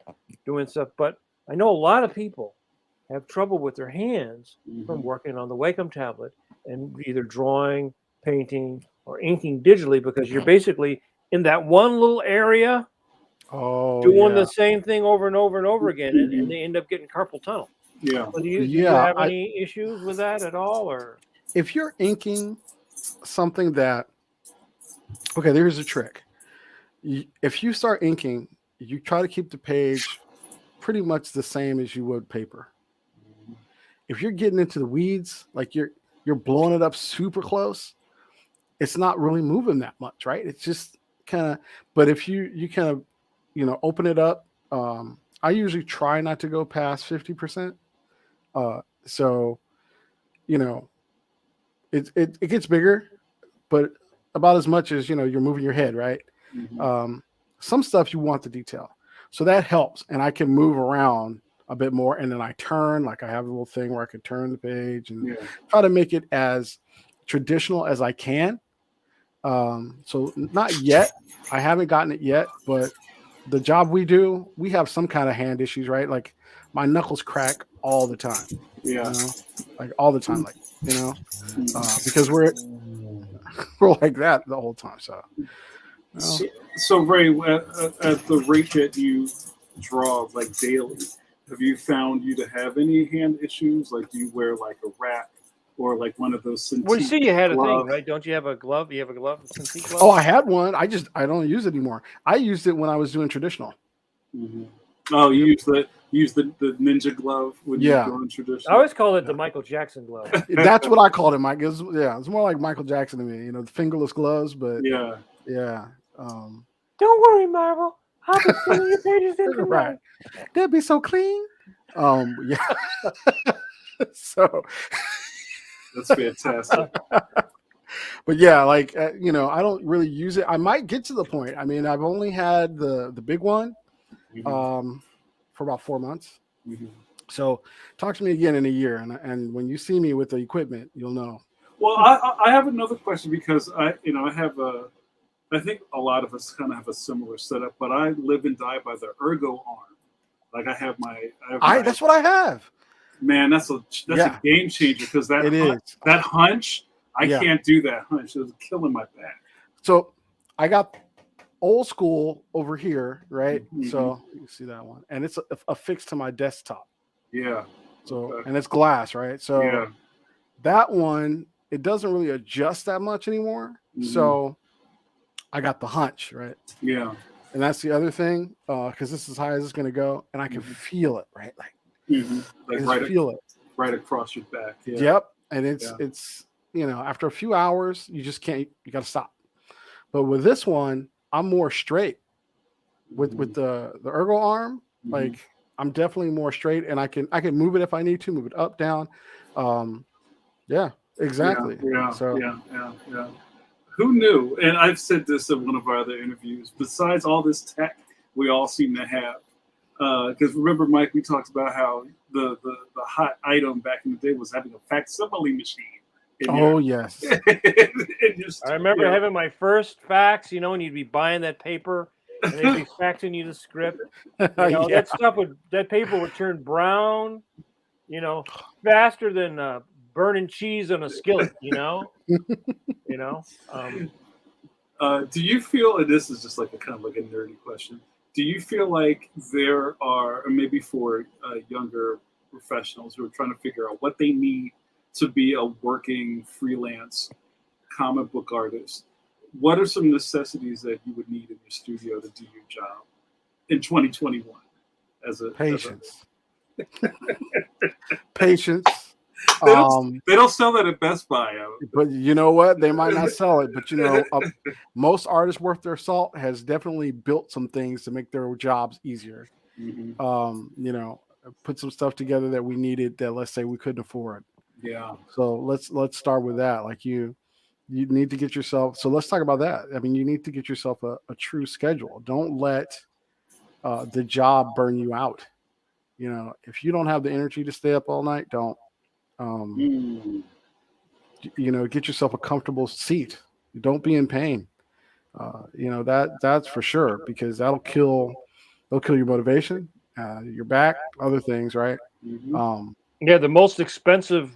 doing stuff. But I know a lot of people have trouble with their hands from working on the Wacom tablet and either drawing, painting, or inking digitally, because you're basically in that one little area doing the same thing over and over and over again, and they end up getting carpal tunnel. Yeah. So do you have any issues with that at all? Or if you're inking something that, okay, there's a trick. If you start inking, you try to keep the page pretty much the same as you would paper. If you're getting into the weeds, like you're blowing it up super close, it's not really moving that much, right? It's just kind of, but if you kind of, open it up, I usually try not to go past 50%. So, it gets bigger, but about as much as, you're moving your head, right? Some stuff you want the detail. So that helps. And I can move around a bit more. And then I turn, like I have a little thing where I can turn the page and try to make it as traditional as I can. So not yet. I haven't gotten it yet, but the job we do, we have some kind of hand issues, right? Like my knuckles crack all the time. Yeah. Like all the time, like, because we're like that the whole time. So Ray, at the rate that you draw like daily, have you found you to have any hand issues? Like, do you wear like a wrap or like one of those Cintiq well, you see, you had a gloves? thing, right? Don't you have a glove? You have a glove, Cintiq glove? Oh, I had one. I don't use it anymore. I used it when I was doing traditional. Oh, you use the ninja glove when you're doing traditional. I always call it the Michael Jackson glove. That's what I called it, Mike. It's more like Michael Jackson to me. The fingerless gloves, but yeah. Don't worry, Marvel. I'll be filling your pages in tonight. Right. They'll be so clean. Yeah. So that's fantastic. But yeah, like I don't really use it. I might get to the point. I mean, I've only had the big one for about 4 months. So talk to me again in a year, and when you see me with the equipment, you'll know. Well, I have another question, because I think a lot of us kind of have a similar setup, but I live and die by the ergo arm. Like I have my that's what I have. Man, that's a game changer, because that hunch, I can't do that hunch. It was killing my back. So I got old school over here, right? So you can see that one, and it's affixed to my desktop. Yeah. So and it's glass, right? So that one, it doesn't really adjust that much anymore. So I got the hunch, right? Yeah. And that's the other thing, because this is as high as it's going to go, and I can feel it, right? Like feel it right across your back. Yeah. Yep. And it's after a few hours, you just can't. You got to stop. But with this one, I'm more straight. With the ergo arm, like I'm definitely more straight, and I can move it if I need to, move it up, down. Yeah, exactly. Yeah. Who knew? And I've said this in one of our other interviews. Besides all this tech we all seem to have, because remember, Mike, we talked about how the hot item back in the day was having a facsimile machine Oh yes. I remember having my first fax, you know, and you'd be buying that paper and they'd be faxing you the script. You know, Yeah. that paper would turn brown, you know, faster than burning cheese on a skillet, you know. You know. Do you feel, and this is just like a kind of like a nerdy question, do you feel like there are, or maybe for younger professionals who are trying to figure out what they need to be a working freelance comic book artist, what are some necessities that you would need in your studio to do your job in 2021 Patience. Patience. They don't sell that at Best Buy. But you know what? They might not sell it. But you know, most artists worth their salt has definitely built some things to make their jobs easier. You know, put some stuff together that we needed that, let's say, we couldn't afford. Yeah. So let's start with that. Like you need to get yourself. So let's talk about that. I mean, you need to get yourself a true schedule. Don't let the job burn you out. You know, if you don't have the energy to stay up all night, don't. You know, get yourself a comfortable seat. Don't be in pain. You know, that's for sure, because that'll kill your motivation, your back, other things, right? Yeah, the most expensive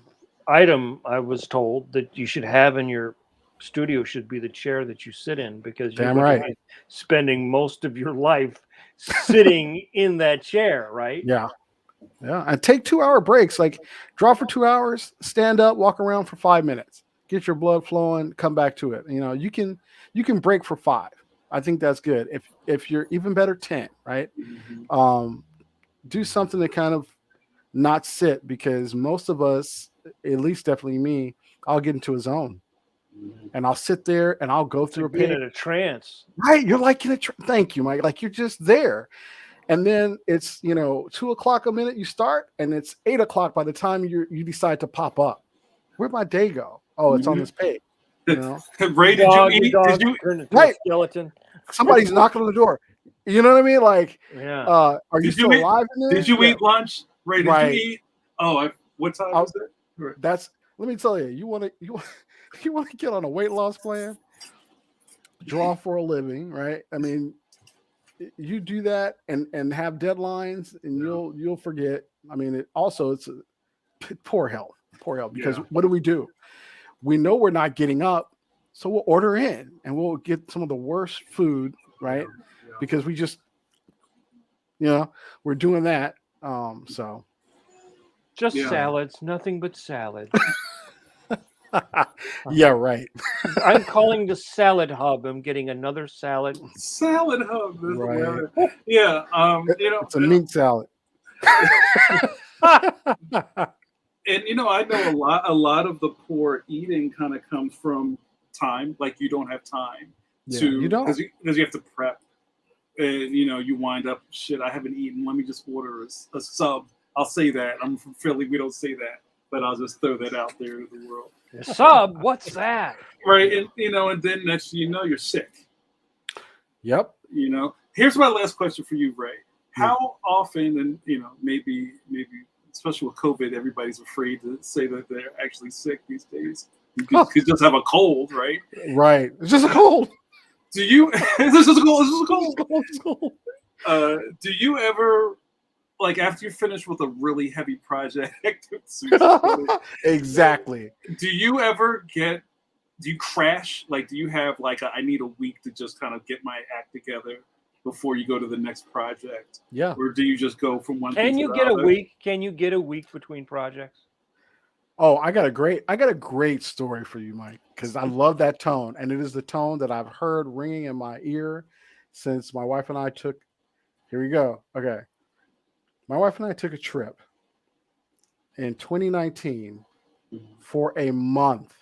item I was told that you should have in your studio should be the chair that you sit in, because you're going to be spending most of your life sitting in that chair, right? Yeah. Yeah, and take 2-hour breaks. Like, draw for 2 hours, stand up, walk around for 5 minutes, get your blood flowing, come back to it. You know, you can break for 5. I think that's good. If you're even better, 10, right? Do something to kind of not sit, because most of us, at least definitely me, I'll get into a zone and I'll sit there and I'll go through a page. In a trance. Right, you're like in a thank you, Mike. Like, you're just there. And then it's, you know, 2 o'clock a minute you start, and it's 8 o'clock by the time you decide to pop up. Where'd my day go? Oh, it's on this page. You know? Ray, did you eat? Did you turn into a skeleton? Somebody's knocking on the door. You know what I mean? Like, yeah. Are you still alive in there? Did you eat lunch? Ray, did you eat? Oh, what time was it? That's, let me tell you, you want to get on a weight loss plan, draw for a living, right? I mean, you do that and have deadlines, and you'll forget. I mean, it's poor health, because what do? We know we're not getting up, so we'll order in and we'll get some of the worst food, right? Because we just, you know, we're doing that. So just salads, nothing but salad. Yeah, right. I'm calling the Salad Hub. I'm getting another salad. Salad Hub. Right. Yeah. You know, it's a meat salad. And you know, I know a lot of the poor eating kind of comes from time. Like, you don't have time you don't, because you have to prep, and you know, you wind up, shit, I haven't eaten. Let me just order a sub. I'll say that. I'm from Philly. We don't say that, but I'll just throw that out there to the world. Sub? What's that? Right, and you know, and then next thing you know, you're sick. Yep. You know, here's my last question for you, Ray. How often, and you know, maybe, especially with COVID, everybody's afraid to say that they're actually sick these days. You could just have a cold, right? Right. It's just a cold. Do you? This is a cold. This is a cold. It's cold. Do you ever, like, after you finish with a really heavy project? Exactly. Do you crash? Like, do you have like I need a week to just kind of get my act together before you go to the next project? Yeah. Or do you just go from one? Can you get a week? Can you get a week between projects? Oh, I got a great story for you, Mike, because I love that tone, and it is the tone that I've heard ringing in my ear since my wife and I took. Here we go. Okay, my wife and I took a trip in 2019 for a month.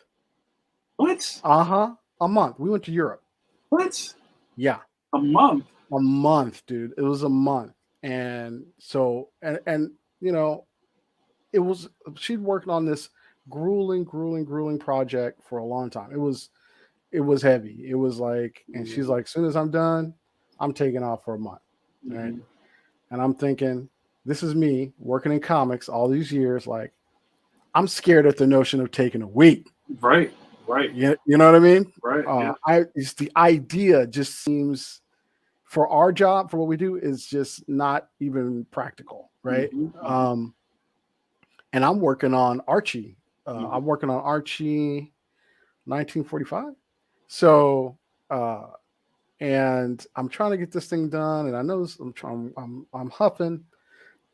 What? A month. We went to Europe. What? Yeah. A month. A month, dude. It was a month. And so, and you know, she'd worked on this grueling project for a long time. It was heavy. It was like, and she's like, as soon as I'm done, I'm taking off for a month. Right. And I'm thinking, this is me working in comics all these years. Like, I'm scared at the notion of taking a week. Right. You know what I mean? Right. It's the idea just seems for our job, for what we do, is just not even practical, right? Mm-hmm. And I'm working on Archie. I'm working on Archie 1945. So, and I'm trying to get this thing done, and I know this, I'm huffing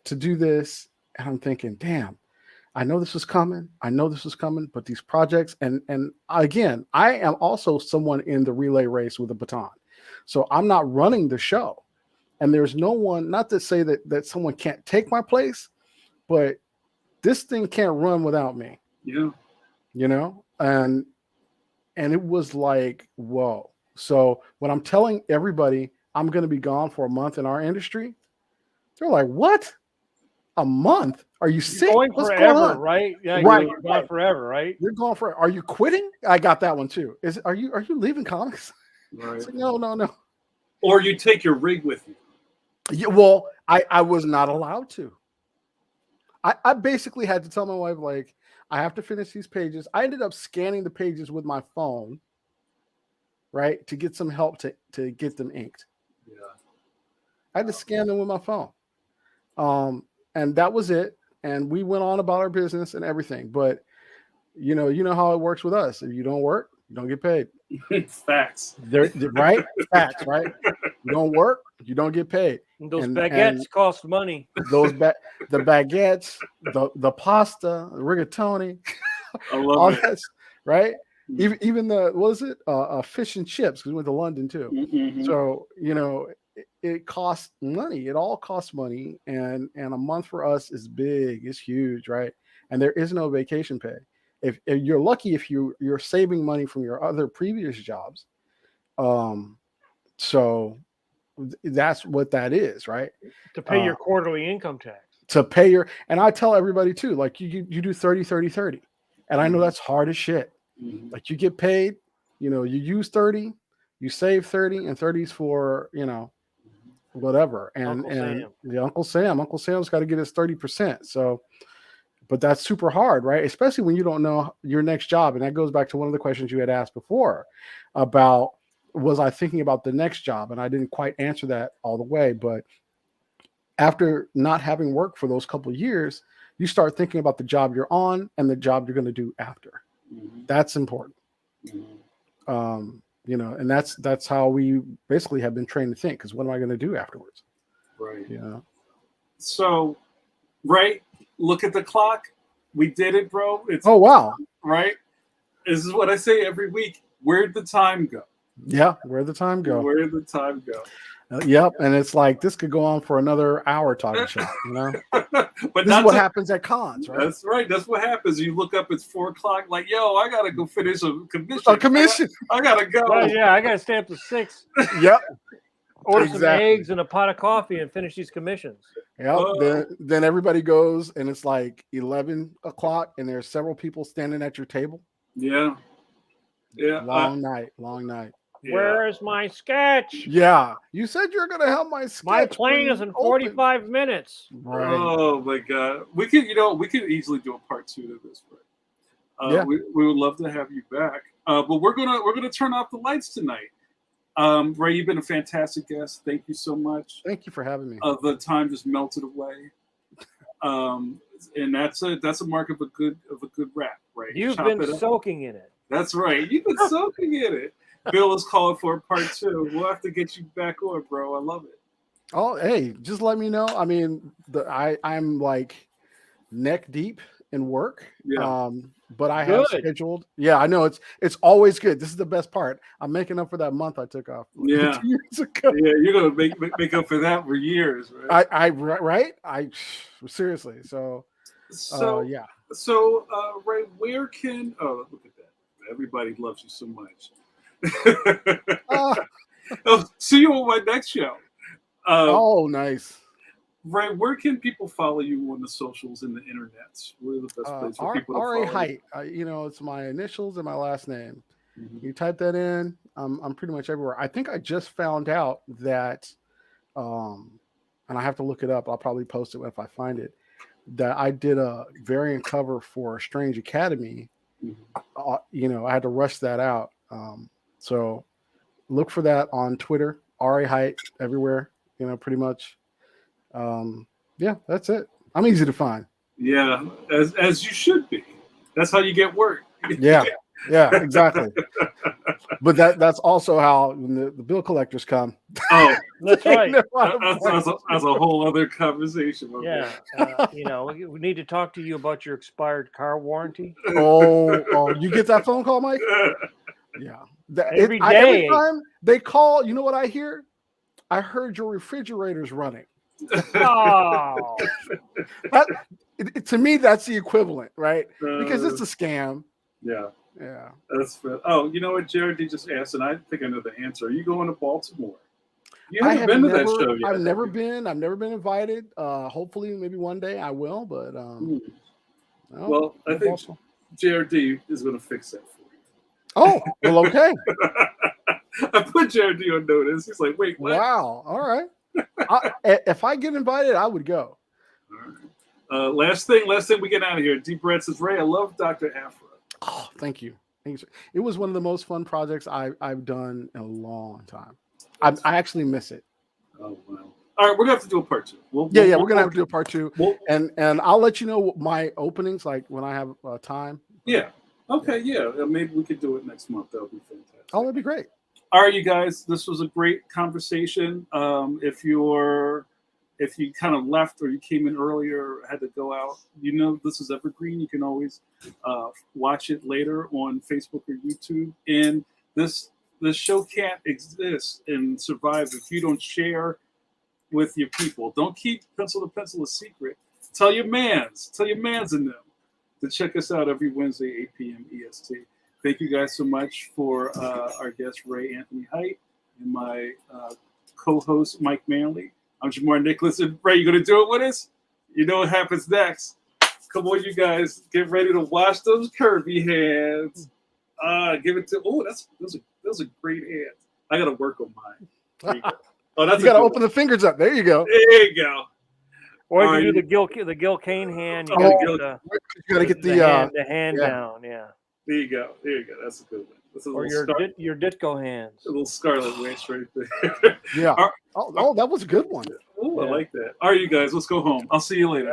to do this, and I'm thinking, damn, I know this was coming. But these projects, and again, I am also someone in the relay race with a baton. So I'm not running the show. And there's no one, not to say that someone can't take my place, but this thing can't run without me. Yeah. You know? And it was like, whoa. So when I'm telling everybody I'm going to be gone for a month in our industry, they're like, what? A month? Are you sick? Going What's forever, going on? right? Yeah, Right. You're gone forever, right? You're going for. Are you quitting? I got that one too. Are you leaving comics? Right. Like, no. Or you take your rig with you. Yeah, well, I was not allowed to. I basically had to tell my wife, like, I have to finish these pages. I ended up scanning the pages with my phone, right, to get some help to get them inked. Yeah. I had to scan them with my phone. And that was it. And we went on about our business and everything. But you know how it works with us. If you don't work, you don't get paid. Facts. Right? Facts, right? You don't work, you don't get paid. And those baguettes cost money. Those the baguettes, the pasta, the rigatoni, I love all it. that, right? Even the, what was it? Fish and chips, because we went to London too. Mm-hmm. So, it costs money. It all costs money. And a month for us is big, it's huge, right? And there is no vacation pay. If you're lucky, if you're saving money from your other previous jobs. So that's what that is, right? To pay your quarterly income tax. To pay your, and I tell everybody too, like you do 30, 30, 30. And I know that's hard as shit. Mm-hmm. Like you get paid, you use 30, you save 30, and 30's for, whatever. And Uncle Sam's got to get his 30%. So, but that's super hard, right? Especially when you don't know your next job. And that goes back to one of the questions you had asked before about, was I thinking about the next job? And I didn't quite answer that all the way. But after not having work for those couple of years, you start thinking about the job you're on and the job you're going to do after. Mm-hmm. That's important. Mm-hmm. And that's how we basically have been trained to think, because what am I going to do afterwards? Right. So, right. Look at the clock. We did it, bro. Oh, wow. Right. This is what I say every week. Where'd the time go? Yeah. Where'd the time go? Yep. And it's like, this could go on for another hour talking shop, But this is what happens at cons, right? That's right. That's what happens. You look up, it's 4:00. Like, yo, I got to go finish a commission. I got to go. Well, yeah, I got to stay up to 6. Yep. Order some eggs and a pot of coffee and finish these commissions. Yep. Then everybody goes, and it's like 11 o'clock, and there's several people standing at your table. Yeah. Long night. Yeah. Where's my sketch? Yeah. You said you're going to help my sketch. My plane is in 45 minutes. Right. Oh, my God. We could easily do a part 2 to this. Yeah. We would love to have you back. But we're gonna turn off the lights tonight. Ray, you've been a fantastic guest. Thank you so much. Thank you for having me. The time just melted away. And that's a mark of a good rap, right? You've been soaking in it. That's right. You've been soaking in it. Bill is calling for a part 2. We'll have to get you back on, bro. I love it. Oh, hey, just let me know. I mean, I'm like neck deep in work. Yeah. But I have scheduled. Yeah, I know it's always good. This is the best part. I'm making up for that month I took off. Yeah. 2 years ago. Yeah, you're gonna make up for that for years, right? I seriously. So yeah. So Ray, where can look at that. Everybody loves you so much. I'll see you on my next show. Nice. Ray, where can people follow you on the socials and the internets? Where are the best places for people to follow R.A. Height. It's my initials and my last name. Mm-hmm. You type that in, I'm pretty much everywhere. I think I just found out that, and I have to look it up. I'll probably post it if I find it, that I did a variant cover for Strange Academy, You know, I had to rush that out. So look for that on Twitter, RA Height, everywhere, you know, pretty much. Yeah, that's it. I'm easy to find. Yeah, as you should be. That's how you get work. Yeah, exactly. But that's also how when the bill collectors come. Oh, that's right. That's a whole other conversation. Yeah, you know, we need to talk to you about your expired car warranty. Oh, you get that phone call, Mike? Yeah. Every day. Every time they call, you know what I hear? I heard your refrigerator's running. Oh. To me, that's the equivalent, right? Because it's a scam. Yeah. Yeah. That's fair. Oh, you know what, Jared? He just asked, and I think I know the answer. Are you going to Baltimore? You haven't been to that show yet. I've never been invited. Hopefully, maybe one day I will. But well, I think JRD is going to fix that for you. Oh, well, okay. I put JRD on notice. He's like, wait, what? Wow. All right. If I get invited, I would go. All right. Last thing we get out of here. Deep Red says, Ray, I love Dr. Afra. Oh, thank you. Thanks. It was one of the most fun projects I've done in a long time. I actually miss it. Oh, wow. All right, we're gonna have to do a part 2. We're gonna have to do a part 2, and I'll let you know my openings, like when I have time. Yeah. Okay. Yeah. Maybe we could do it next month. That would be fantastic. Oh, that'd be great. All right, you guys. This was a great conversation. If you kind of left or you came in earlier, had to go out, you know this is evergreen. You can always watch it later on Facebook or YouTube. And this show can't exist and survive if you don't share with your people. Don't keep Pencil to Pencil a secret. Tell your mans in them to check us out every Wednesday, 8 p.m. EST. Thank you guys so much for our guest, Ray Anthony Height, and my co-host, Mike Manley. I'm Jamar Nicholas, and Ray, you gonna do it with us? You know what happens next. Come on, you guys, get ready to wash those curvy hands. Give it to those are great hands. I gotta work on mine. There you go. Oh, that's you gotta open the fingers up. There you go. There you go. Or you do the Gil Kane hand. You gotta get the hand down. Yeah. There you go. That's a good one. Or your Ditko hands. A little scarlet witch right there. Yeah. Oh, that was a good one. Oh, I like that. All right, you guys, let's go home. I'll see you later.